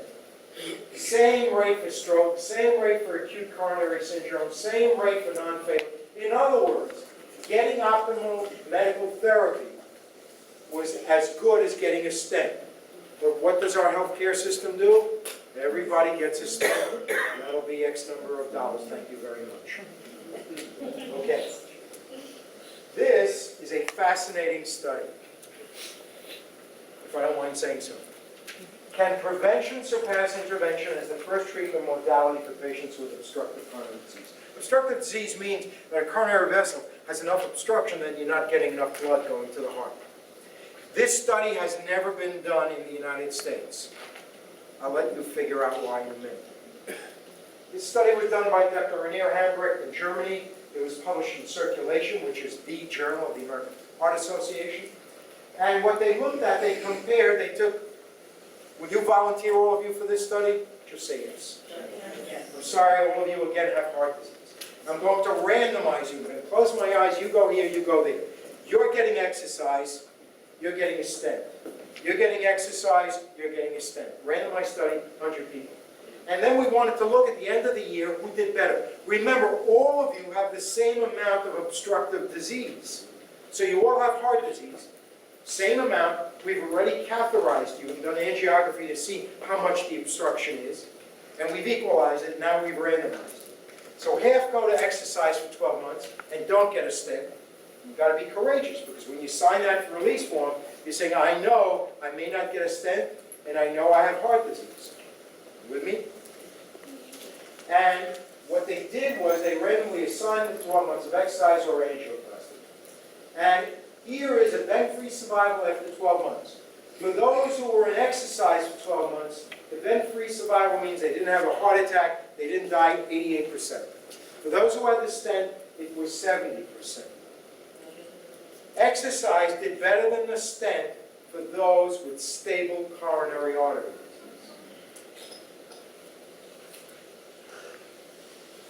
Same rate for stroke, same rate for acute coronary syndrome, same rate for non-fatal. In other words, getting optimal medical therapy was as good as getting a stent. But what does our healthcare system do? Everybody gets a stent. That'll be X number of dollars. Thank you very much. Okay. This is a fascinating study, if I don't mind saying so. Can prevention surpass intervention as the first treatment modality for patients with obstructive coronary disease? Obstructive disease means that a coronary vessel has enough obstruction that you're not getting enough blood going to the heart. This study has never been done in the United States. I'll let you figure out why in a minute. This study was done by Dr. Rainier Hambrecht in Germany. It was published in Circulation, which is the journal of the American Heart Association. And what they looked at, they compared, they took, would you volunteer, all of you, for this study? Just say yes. I'm sorry, all of you again have heart disease. I'm going to randomize you. I'm going to close my eyes, you go here, you go there. You're getting exercise, you're getting a stent. You're getting exercise, you're getting a stent. Randomized study, 100 people. And then we wanted to look at the end of the year who did better. Remember, all of you have the same amount of obstructive disease. So you all have heart disease, same amount. We've already catheterized you and done angiography to see how much the obstruction is. And we've equalized it, now we've randomized. So half go to exercise for 12 months and don't get a stent. You've got to be courageous, because when you sign that release form, you're saying, I know I may not get a stent, and I know I have heart disease. You with me? And what they did was they randomly assigned the 12 months of exercise or angioplasty. And here is event-free survival after 12 months. For those who were in exercise for 12 months, event-free survival means they didn't have a heart attack, they didn't die, 88%. For those who had the stent, it was 70%. Exercise did better than the stent for those with stable coronary artery disease.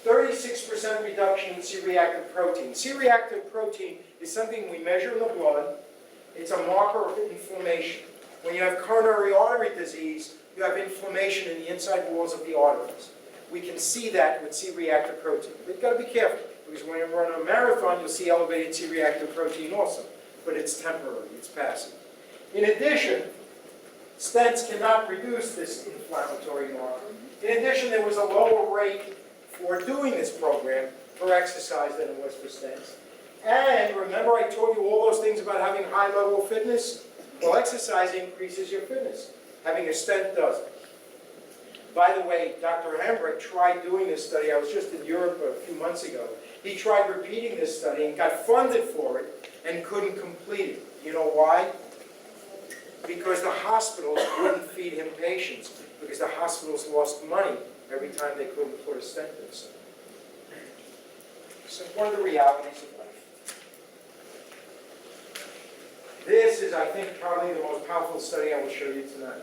36% reduction in C-reactive protein. C-reactive protein is something we measure in the blood. It's a marker of inflammation. When you have coronary artery disease, you have inflammation in the inside walls of the arteries. We can see that with C-reactive protein. But you've got to be careful, because when you run a marathon, you'll see elevated C-reactive protein also. But it's temporary, it's passive. In addition, stents cannot reduce this inflammatory marker. In addition, there was a lower rate for doing this program for exercise than it was for stents. And remember I told you all those things about having high level of fitness? Well, exercise increases your fitness. Having a stent doesn't. By the way, Dr. Hambrecht tried doing this study. I was just in Europe a few months ago. He tried repeating this study and got funded for it and couldn't complete it. You know why? Because the hospitals wouldn't feed him patients, because the hospitals lost money every time they couldn't put a stent in the center. So one of the realities of life. This is, I think, probably the most powerful study I will show you tonight.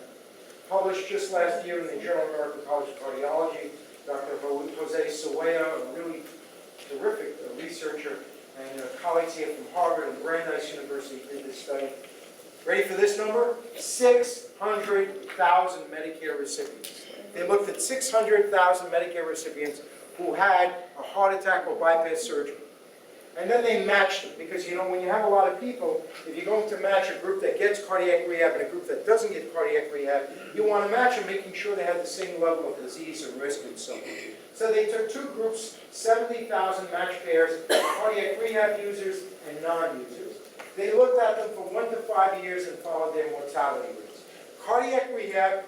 published just last year in the Journal of American College of Cardiology. Dr. Jose Sawaya, a really terrific researcher, and colleagues here from Harvard and Brandeis University did this study. Ready for this number? 600,000 Medicare recipients. They looked at 600,000 Medicare recipients who had a heart attack or bypass surgery. And then they matched them, because you know, when you have a lot of people, if you're going to match a group that gets cardiac rehab and a group that doesn't get cardiac rehab, you want to match them, making sure they have the same level of disease or risk and so on. So they took two groups, 70,000 matched pairs, cardiac rehab users and non-users. They looked at them for 1 to 5 years and followed their mortality rates. Cardiac rehab,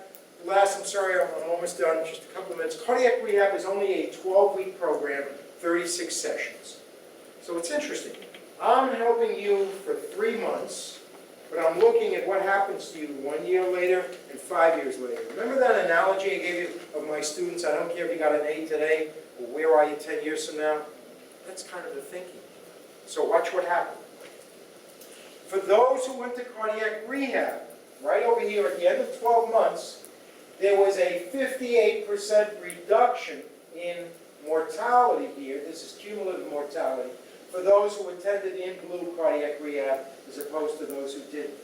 I'm sorry, I'm almost done, just a couple of minutes. Cardiac rehab is only a 12-week program, 36 sessions. So it's interesting. I'm helping you for 3 months, but I'm looking at what happens to you 1 year later and 5 years later. Remember that analogy I gave you of my students? I don't care if you got an A today, or where are you 10 years from now? That's kind of the thinking. So watch what happened. For those who went to cardiac rehab, right over here at the end of 12 months, there was a 58% reduction in mortality here. This is cumulative mortality for those who attended in blue cardiac rehab as opposed to those who didn't.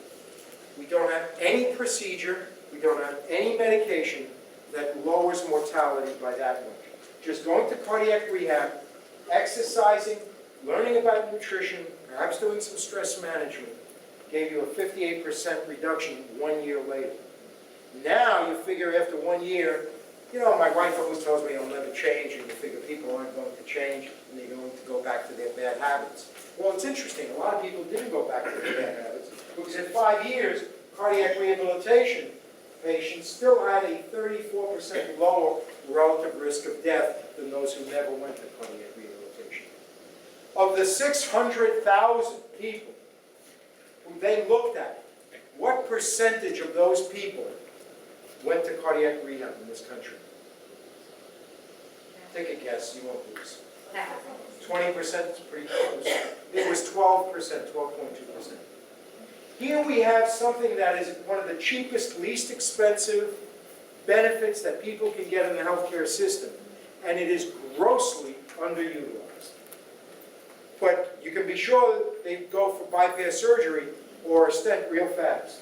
We don't have any procedure, we don't have any medication that lowers mortality by that much. Just going to cardiac rehab, exercising, learning about nutrition, perhaps doing some stress management, gave you a 58% reduction 1 year later. Now you figure after 1 year, you know, my wife always tells me I'll never change, and you figure people aren't going to change, and they're going to go back to their bad habits. Well, it's interesting. A lot of people didn't go back to their bad habits, because in 5 years, cardiac rehabilitation patients still had a 34% lower relative risk of death than those who never went to cardiac rehabilitation. Of the 600,000 people who they looked at, what percentage of those people went to cardiac rehab in this country? Take a guess, you won't lose. 20% is pretty close. It was 12%, 12.2%. Here we have something that is one of the cheapest, least expensive benefits that people can get in the healthcare system, and it is grossly underutilized. But you can be sure they go for bypass surgery or a stent real fast.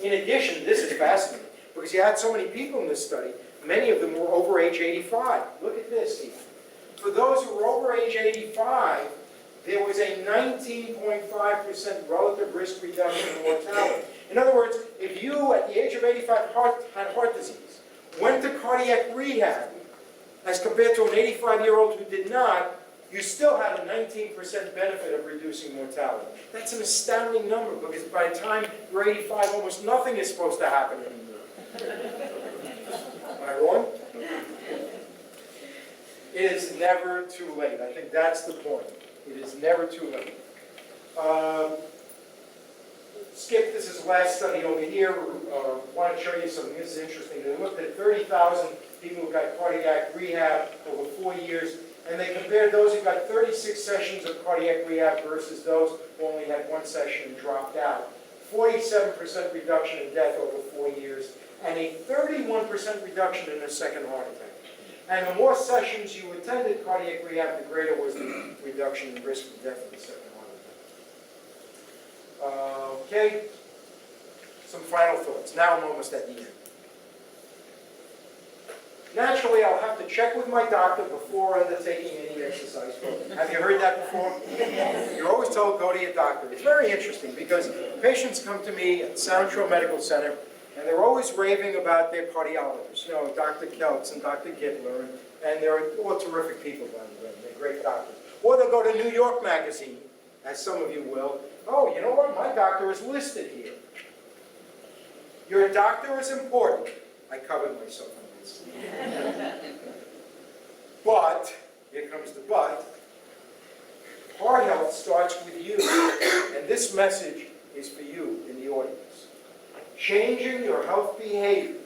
In addition, this is fascinating, because you had so many people in this study, many of them were over age 85. Look at this here. For those who were over age 85, there was a 19.5% relative risk reduction in mortality. In other words, if you, at the age of 85, had heart disease, went to cardiac rehab, as compared to an 85-year-old who did not, you still had a 19% benefit of reducing mortality. That's an astounding number, because by the time you're 85, almost nothing is supposed to happen anymore. Am I wrong? It is never too late. I think that's the point. It is never too late. Skip, this is the last study over here. I want to show you something. This is interesting. They looked at 30,000 people who got cardiac rehab over 4 years, and they compared those who got 36 sessions of cardiac rehab versus those who only had 1 session and dropped out. 47% reduction in death over 4 years, and a 31% reduction in a second heart attack. And the more sessions you attended cardiac rehab, the greater was the reduction in risk of death in the second heart attack. Okay, some final thoughts. Now I'm almost at the end. Naturally, I'll have to check with my doctor before undertaking any exercise program. Have you heard that before? You're always told, go to your doctor. It's very interesting, because patients come to me at Sound Shore Medical Center, and they're always raving about their cardiologists. You know, Dr. Keltz and Dr. Gittler, and they're all terrific people, by the way. They're great doctors. Or they'll go to New York Magazine, as some of you will. Oh, you know what? My doctor is listed here. Your doctor is important. I covered myself on this. But, here comes the but, heart health starts with you. And this message is for you in the audience. Changing your health behavior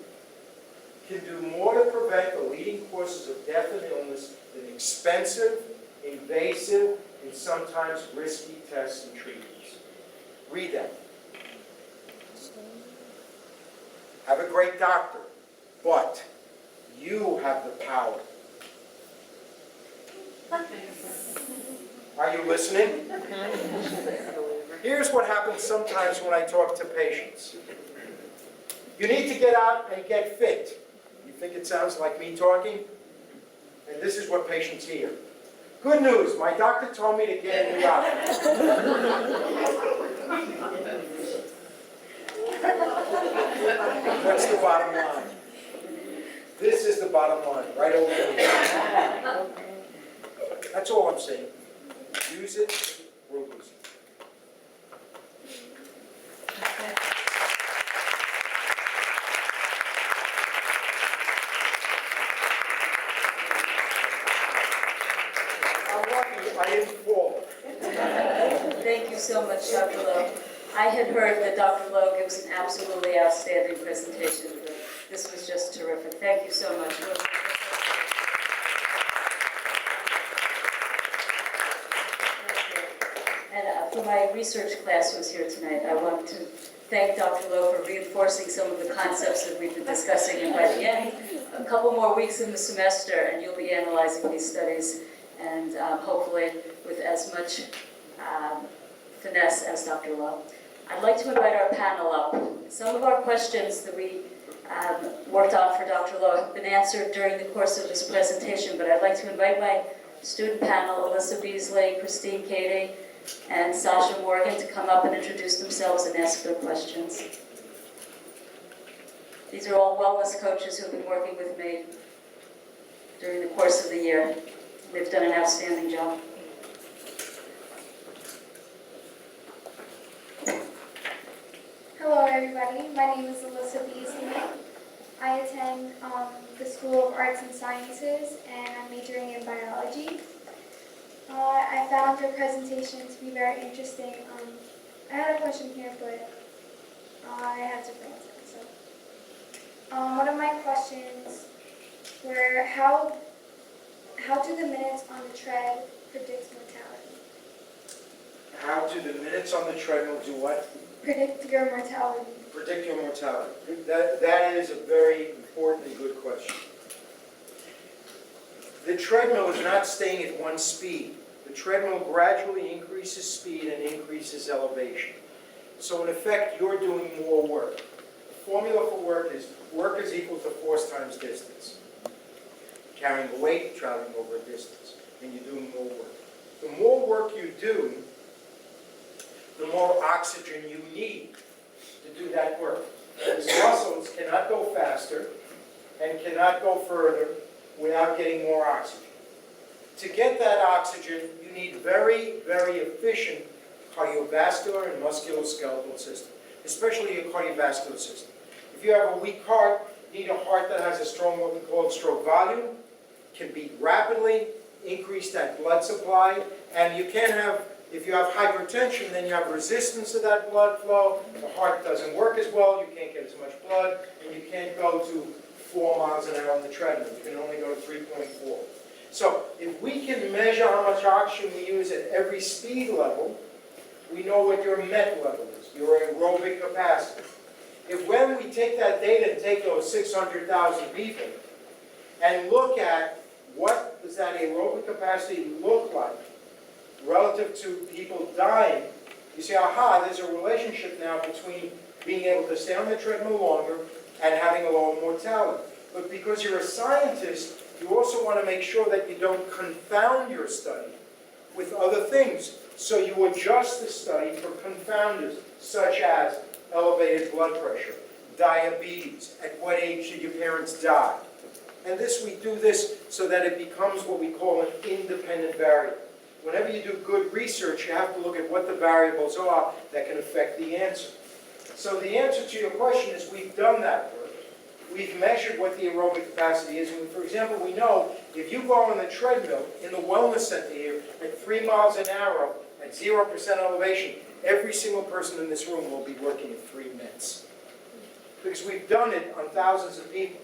can do more to prevent the leading causes of death and illness than expensive, invasive, and sometimes risky tests and treatments. Read that. have a great doctor, but you have the power. Are you listening? Here's what happens sometimes when I talk to patients. You need to get out and get fit. You think it sounds like me talking? And this is what patients hear. Good news, my doctor told me to get in the office. What's the bottom line? This is the bottom line, right over here. That's all I'm saying. Use it or lose it. I didn't fall. Thank you so much, Dr. Lowe. I had heard that Dr. Lowe gives an absolutely outstanding presentation, but this was just terrific. Thank you so much. And for my research class who's here tonight, I want to thank Dr. Lowe for reinforcing some of the concepts that we've been discussing. And by the end, a couple more weeks in the semester, and you'll be analyzing these studies, and hopefully with as much finesse as Dr. Lowe. I'd like to invite our panel up. Some of our questions that we worked on for Dr. Lowe have been answered during the course of his presentation, but I'd like to invite my student panel, Alyssa Beasley, Christine Cady, and Sasha Morgan, to come up and introduce themselves and ask their questions. These are all wellness coaches who've been working with me during the course of the year. They've done an outstanding job. Hello everybody, my name is Alyssa Beasley. I attend the School of Arts and Sciences and I'm majoring in biology. I found your presentation to be very interesting. I had a question here, but I have to bring it up. So, one of my questions were how do the minutes on the tread predict mortality? How do the minutes on the treadmill do what? Predict your mortality. Predict your mortality. That is a very important and good question. The treadmill is not staying at one speed. The treadmill gradually increases speed and increases elevation. So in effect, you're doing more work. The formula for work is equal to force times distance. Carrying a weight, traveling over a distance, and you're doing more work. The more work you do, the more oxygen you need to do that work. These muscles cannot go faster and cannot go further without getting more oxygen. To get that oxygen, you need very, very efficient cardiovascular and musculoskeletal system, especially a cardiovascular system. If you have a weak heart, you need a heart that has a strong, what we call stroke volume, can beat rapidly, increase that blood supply, and you can't have, if you have hypertension, then you have resistance to that blood flow, the heart doesn't work as well, you can't get as much blood, and you can't go to 4 miles an hour on the treadmill, you can only go to 3.4. So if we can measure how much oxygen we use at every speed level, we know what your MET level is, your aerobic capacity. If when we take that data and take those 600,000 people and look at what does that aerobic capacity look like relative to people dying, you say, aha, there's a relationship now between being able to stay on the treadmill longer and having a lower mortality. But because you're a scientist, you also want to make sure that you don't confound your study with other things. So you adjust the study for confounders, such as elevated blood pressure, diabetes, at what age did your parents die? And we do this so that it becomes what we call an independent variable. Whenever you do good research, you have to look at what the variables are that can affect the answer. So the answer to your question is we've done that work. We've measured what the aerobic capacity is. And for example, we know if you go on the treadmill in the wellness center here at 3 miles an hour at 0% elevation, every single person in this room will be working in 3 minutes. Because we've done it on thousands of people.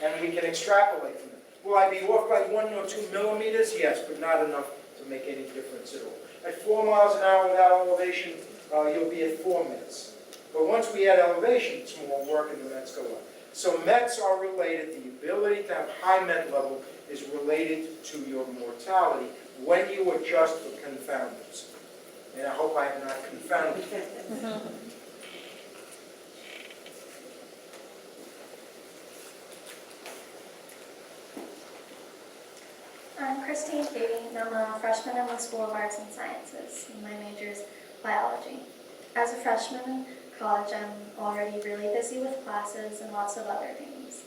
And we can extrapolate from it. Will I be off by 1 or 2 millimeters? Yes, but not enough to make any difference at all. At 4 miles an hour without elevation, you'll be at 4 minutes. But once we add elevation, it's more work and the METs go up. So METs are related, the ability to have high MET level is related to your mortality when you adjust for confounders. And I hope I have not confounded you. I'm Christine Beatty, and I'm a freshman in the School of Arts and Sciences, and my major is biology. As a freshman in college, I'm already really busy with classes and lots of other things.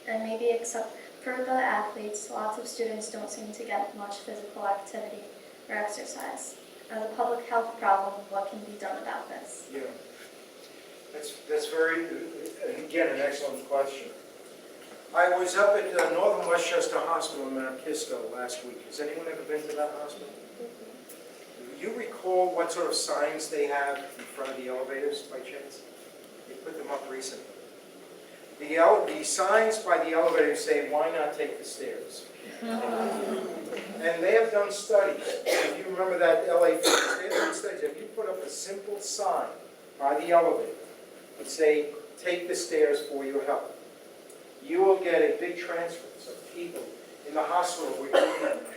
And maybe except for the athletes, lots of students don't seem to get much physical activity or exercise. As a public health problem, what can be done about this? Yeah, that's very, again, an excellent question. I was up at Northern Westchester Hospital in Mount Kisco last week. Has anyone ever been to that hospital? Do you recall what sort of signs they have in front of the elevators by chance? They put them up recently. The signs by the elevators say, "Why not take the stairs?" And they have done studies. If you remember that LA fitness, they have done studies. If you put up a simple sign by the elevator and say, "Take the stairs for your health," you will get a big transference of people in the hospital.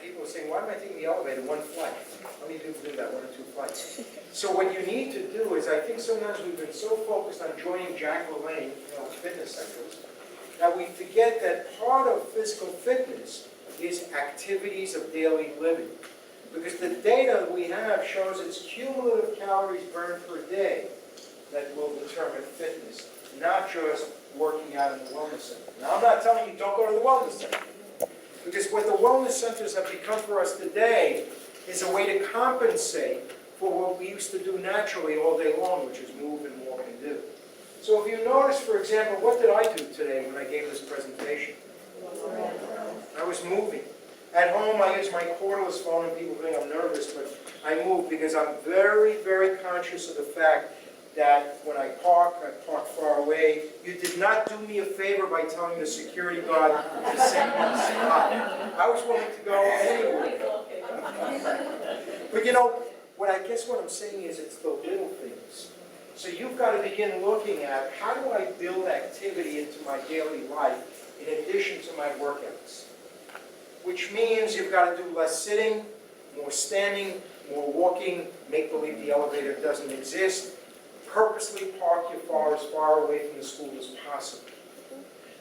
People are saying, "Why am I taking the elevator one flight?" How many people do that, 1 or 2 flights? So what you need to do is, I think sometimes we've been so focused on joining Jack LaLanne, fitness centers, that we forget that part of physical fitness is activities of daily living. Because the data we have shows it's cumulative calories burned per day that will determine fitness, not just working out in the wellness center. Now, I'm not telling you don't go to the wellness center, because what the wellness centers have become for us today is a way to compensate for what we used to do naturally all day long, which is move and walk and do. So if you notice, for example, what did I do today when I gave this presentation? I was moving. At home, I use my cordless phone, and people think I'm nervous, but I move because I'm very, very conscious of the fact that when I park far away. You did not do me a favor by telling the security guard to send me a spot. I was willing to go anywhere. But what I'm saying is it's the little things. So you've got to begin looking at, how do I build activity into my daily life in addition to my workouts? Which means you've got to do less sitting, more standing, more walking, make believe the elevator doesn't exist. Purposely park your car as far away from the school as possible.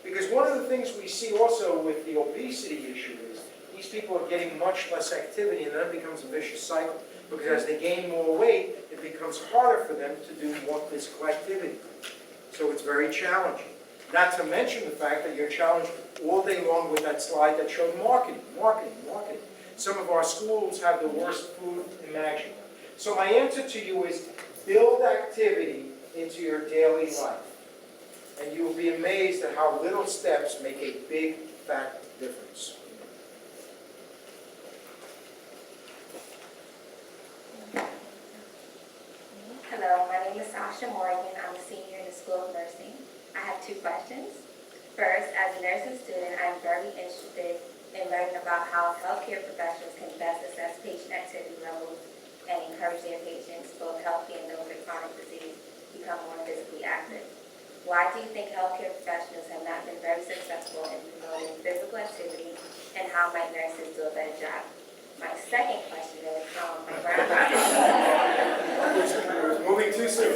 Because one of the things we see also with the obesity issue is these people are getting much less activity, and then it becomes a vicious cycle. Because as they gain more weight, it becomes harder for them to do more physical activity. So it's very challenging. Not to mention the fact that you're challenged all day long with that slide that showed marketing. Some of our schools have the worst food imaginable. So my answer to you is, build activity into your daily life. And you will be amazed at how little steps make a big, fat difference. Hello, my name is Sasha Morgan. I'm a senior in the School of Nursing. I have 2 questions. First, as a nursing student, I'm very interested in learning about how healthcare professionals can best assess patient activity levels and encourage their patients, both healthy and those with chronic disease, become more physically active. Why do you think healthcare professionals have not been very successful in promoting physical activity, and how might nurses do a better job? My second question is, my grandma... Moving too soon.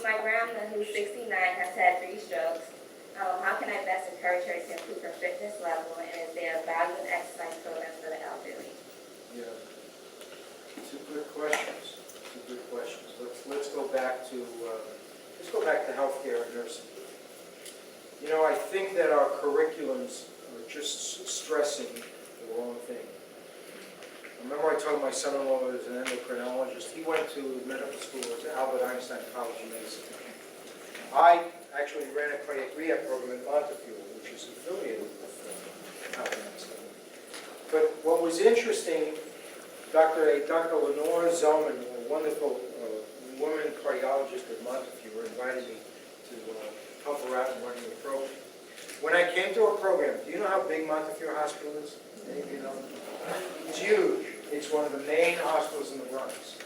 My grandma, who's 69, has had 3 strokes. How can I best encourage her to improve her fitness level, and is there a value in exercise program for the elderly? Yeah. 2 good questions. Let's go back to healthcare and nursing. I think that our curriculums are just stressing the wrong thing. I remember I told my son-in-law who was an endocrinologist. He went to medical school at Albert Einstein College of Medicine. I actually ran a cardiac rehab program in Montefiore, which is affiliated with Albert Einstein. But what was interesting, Dr. Lenore Zellman, a wonderful woman cardiologist at Montefiore, invited me to help her out in running the program. When I came to her program, do you know how big Montefiore Hospital is? Any of you know? It's huge. It's one of the main hospitals in the Bronx.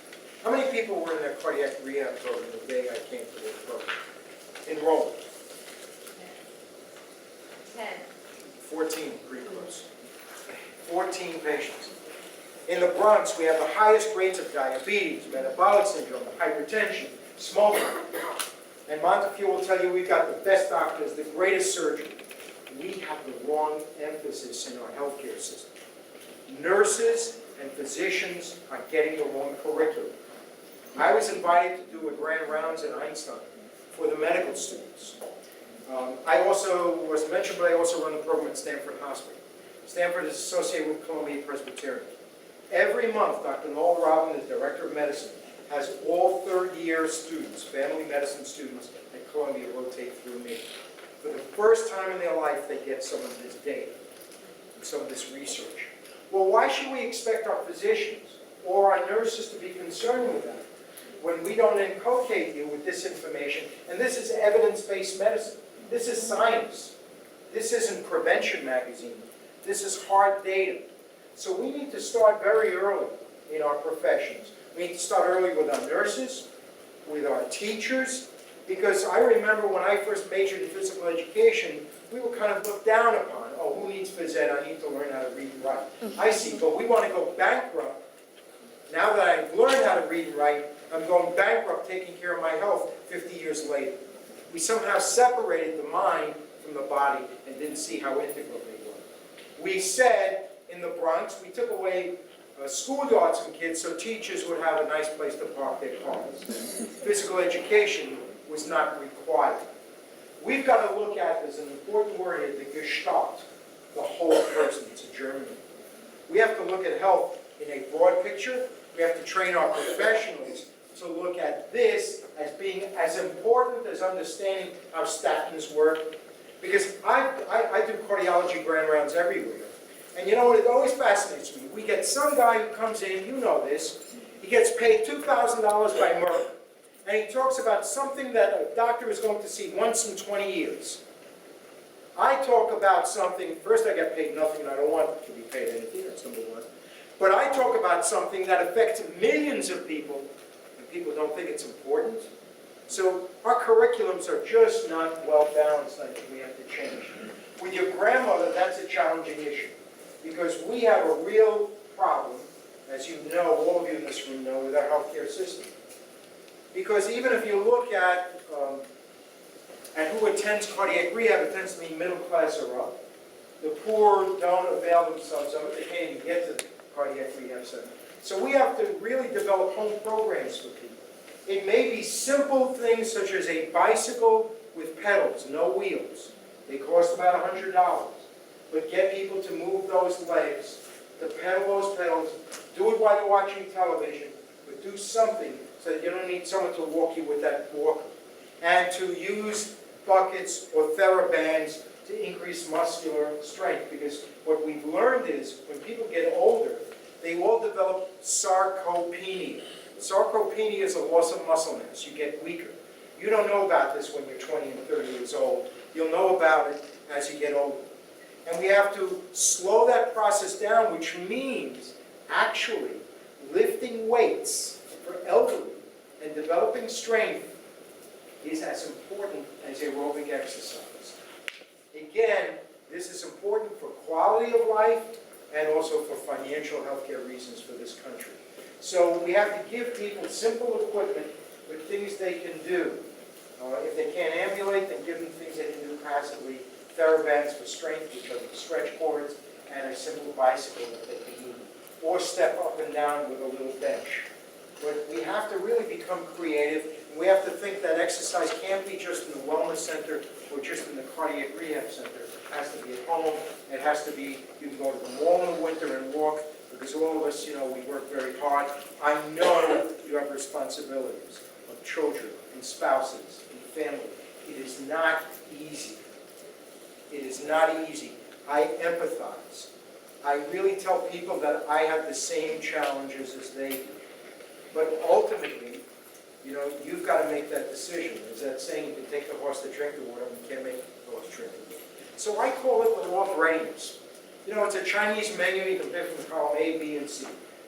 How many people were in that cardiac rehab program the day I came to the program? Enrolled? 10. 14, pretty close. 14 patients. In the Bronx, we have the highest rates of diabetes, metabolic syndrome, hypertension, smoking. And Montefiore will tell you we've got the best doctors, the greatest surgery. We have the wrong emphasis in our healthcare system. Nurses and physicians are getting the wrong curriculum. I was invited to do a grand rounds at Einstein for the medical students. I also was mentioned, but I also run the program at Stanford Hospital. Stanford is associated with Columbia Presbyterian. Every month, Dr. Noel Robin, the Director of Medicine, has all third-year students, family medicine students at Columbia rotate through me. For the first time in their life, they get some of this data, some of this research. Well, why should we expect our physicians or our nurses to be concerned with that when we don't inculcate you with this information? And this is evidence-based medicine. This is science. This isn't Prevention magazine. This is hard data. So we need to start very early in our professions. We need to start early with our nurses, with our teachers, because I remember when I first majored in physical education, we were kind of looked down upon. Oh, who needs phys ed? I need to learn how to read and write. I see, but we want to go bankrupt. Now that I've learned how to read and write, I'm going bankrupt taking care of my health 50 years later. We somehow separated the mind from the body and didn't see how integral they were. We said in the Bronx, we took away schoolyards from kids so teachers would have a nice place to park their cars. Physical education was not required. We've got to look at, there's an important word here, the Gestalt, the whole person. It's a German word. We have to look at health in a broad picture. We have to train our professionals to look at this as being as important as understanding how statins work. Because I do cardiology grand rounds everywhere. And you know what, it always fascinates me. We get some guy who comes in, you know this, he gets paid $2,000 by Merck, and he talks about something that a doctor is going to see once in 20 years. I talk about something, first I get paid nothing, and I don't want to be paid anything, that's number one. But I talk about something that affects millions of people, and people don't think it's important. So our curriculums are just not well balanced. I think we have to change. With your grandmother, that's a challenging issue. Because we have a real problem, as you know, all of you in this room know, with our healthcare system. Because even if you look at who attends cardiac rehab, it tends to be middle class or up. The poor don't avail themselves of it. They can't even get to the cardiac rehab center. So we have to really develop home programs for people. It may be simple things such as a bicycle with pedals, no wheels. They cost about $100. But get people to move those legs, to pedal those pedals, do it while you're watching television, but do something so that you don't need someone to walk you with that walker. And to use buckets or TheraBands to increase muscular strength, because what we've learned is when people get older, they all develop sarcopenia. Sarcopenia is a loss of muscle mass. You get weaker. You don't know about this when you're 20 and 30 years old. You'll know about it as you get older. And we have to slow that process down, which means actually lifting weights for elderly and developing strength is as important as aerobic exercise. Again, this is important for quality of life and also for financial healthcare reasons for this country. So we have to give people simple equipment with things they can do. If they can't ambulate, then give them things they can do passively. TheraBands for strength, which are the stretch cords, and a simple bicycle that they can move, or step up and down with a little bench. But we have to really become creative, and we have to think that exercise can't be just in the wellness center or just in the cardiac rehab center. It has to be at home. It has to be, you can go to the mall in the winter and walk, because all of us, you know, we work very hard. I know you have responsibilities of children and spouses and family. It is not easy. It is not easy. I empathize. I really tell people that I have the same challenges as they do. But ultimately, you know, you've got to make that decision. There's that saying, you can take the horse to drink the water, but you can't make the horse drink the water. So I call it the law of readiness. You know, it's a Chinese menu. You can pick from column A, B, and C.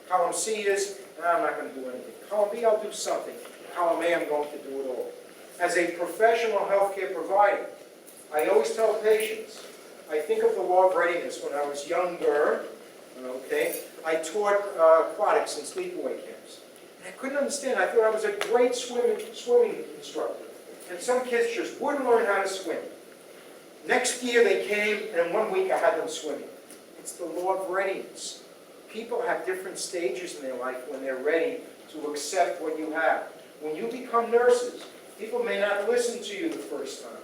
Column C is, I'm not going to do anything. Column B, I'll do something. Column A, I'm going to do it all. As a professional healthcare provider, I always tell patients, I think of the law of readiness. When I was younger, okay, I taught aquatics and sleepaway camps. And I couldn't understand. I thought I was a great swimming instructor. And some kids just wouldn't learn how to swim. Next year they came, and in 1 week I had them swimming. It's the law of readiness. People have different stages in their life when they're ready to accept what you have. When you become nurses, people may not listen to you the first time.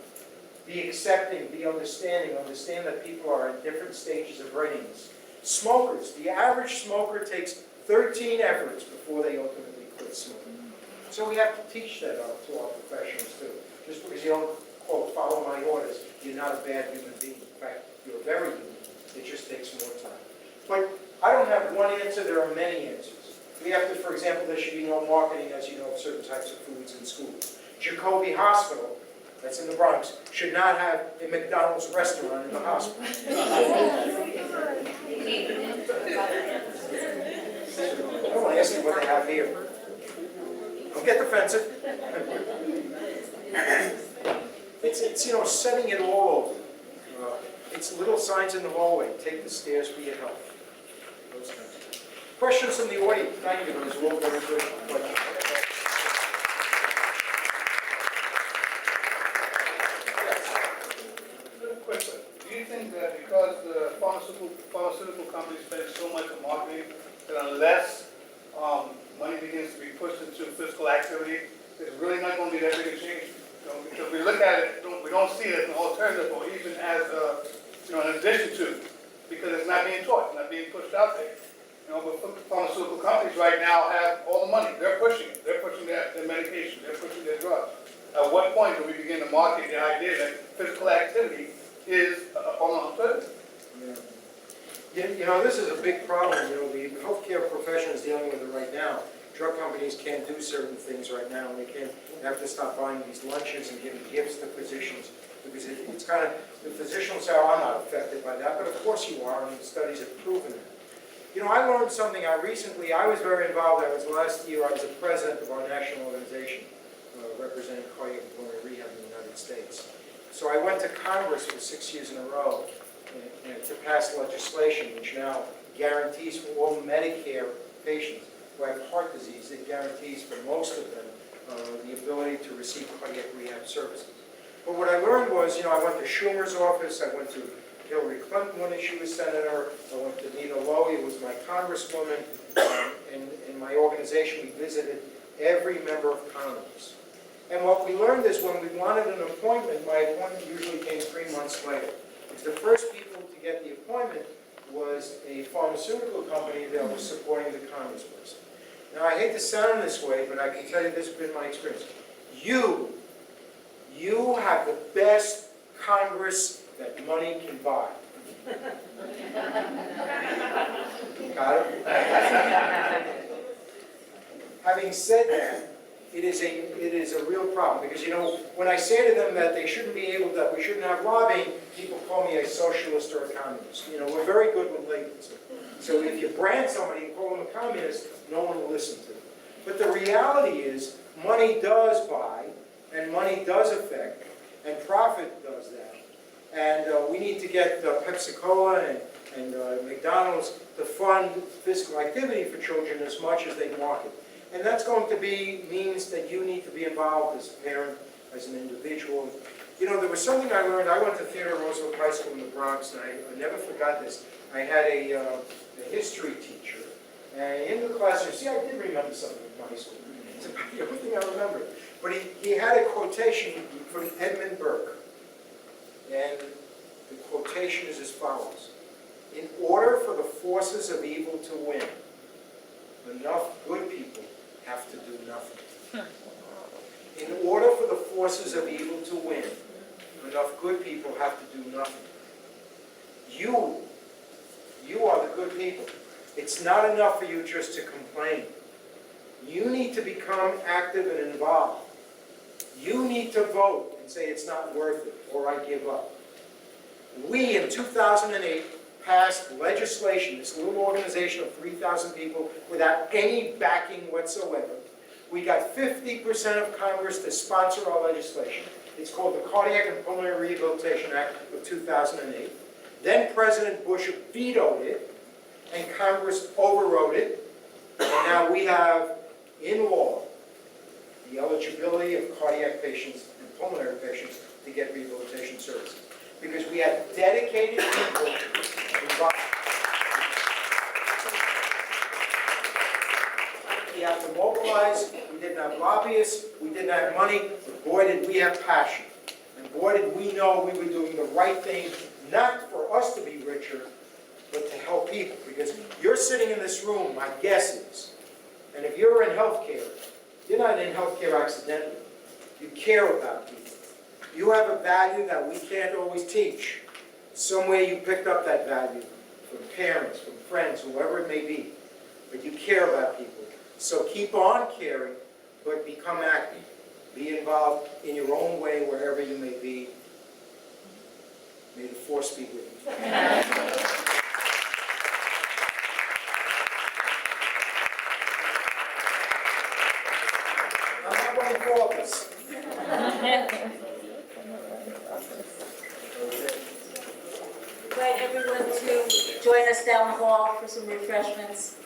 Be accepting, be understanding, understand that people are in different stages of readiness. Smokers, the average smoker takes 13 efforts before they ultimately quit smoking. So we have to teach that to our professionals too. Just because you don't, quote, follow my orders, you're not a bad human being. In fact, you're very human. It just takes more time. But I don't have one answer, there are many answers. We have to, for example, there should be no marketing, as you know, of certain types of foods in schools. Jacobi Hospital, that's in the Bronx, should not have a McDonald's restaurant in the hospital. I don't want to ask you what they have here. Don't get defensive. It's you know, setting it all over. It's little signs in the hallway. Take the stairs for your health. Those kinds of things. Questions from the audience? Thank you. Those were all very good questions. Question. Do you think that because the pharmaceutical companies spend so much on marketing, that unless money begins to be pushed into physical activity, it's really not going to be that big a change? You know, because we look at it, we don't see it as an alternative or even as an addition to, because it's not being taught, it's not being pushed out there. You know, but pharmaceutical companies right now have all the money. They're pushing it. They're pushing their medication. They're pushing their drugs. At what point do we begin to market the idea that physical activity is an alternative? Yeah. You know, this is a big problem. You know, the healthcare profession is dealing with it right now. Drug companies can't do certain things right now. They have to stop buying these lunches and giving gifts to physicians. Because it's kind of, the physician will say, oh, I'm not affected by that, but of course you are, and the studies have proven that. You know, I learned something. I was very involved. Last year, I was the president of our national organization, representing cardiac pulmonary rehab in the United States. So I went to Congress for 6 years in a row to pass legislation which now guarantees for all Medicare patients who have heart disease, it guarantees for most of them the ability to receive cardiac rehab services. But what I learned was, you know, I went to Schumer's office, I went to Hillary Clinton when she was senator, I went to Nina Lowey, who was my congresswoman, and in my organization we visited every member of Congress. And what we learned is when we wanted an appointment, my appointment usually came 3 months later. Because the first people to get the appointment was a pharmaceutical company that was supporting the congressperson. Now I hate to sound this way, but I can tell you this has been my experience. You have the best Congress that money can buy. Got it? Having said that, it is a real problem because, you know, when I say to them that they shouldn't be able to, we shouldn't have lobbying, people call me a socialist or a communist. You know, we're very good with labels. So if you brand somebody and call them a communist, no one will listen to them. But the reality is, money does buy, and money does affect, and profit does that. And we need to get Pepsi-Cola and McDonald's to fund physical activity for children as much as they market. And that's going to means that you need to be involved as a parent, as an individual. You know, there was something I learned. I went to Theodore Roosevelt High School in the Bronx, and I never forgot this. I had a history teacher, and in the classroom, see, I did remember something from high school. It's about the only thing I remember. But he had a quotation from Edmund Burke, and the quotation is as follows. In order for the forces of evil to win, enough good people have to do nothing. In order for the forces of evil to win, enough good people have to do nothing. You are the good people. It's not enough for you just to complain. You need to become active and involved. You need to vote and say it's not worth it, or I give up. We, in 2008, passed legislation, this little organization of 3,000 people, without any backing whatsoever, we got 50% of Congress to sponsor our legislation. It's called the Cardiac and Pulmonary Rehabilitation Act of 2008. Then President Bush vetoed it, and Congress overrode it. And now we have, in law, the eligibility of cardiac patients and pulmonary patients to get rehabilitation services. Because we had dedicated people involved. We have to mobilize. We didn't have lobbyists. We didn't have money. But boy, did we have passion. And boy, did we know we were doing the right thing, not for us to be richer, but to help people. Because you're sitting in this room, my guess is, and if you're in healthcare, you're not in healthcare accidentally. You care about people. You have a value that we can't always teach. Somewhere you picked up that value from parents, from friends, whoever it may be. But you care about people. So keep on caring, but become active. Be involved in your own way wherever you may be. May the force be with you. I'm not running for office. Invite everyone to join us down the hall for some refreshments.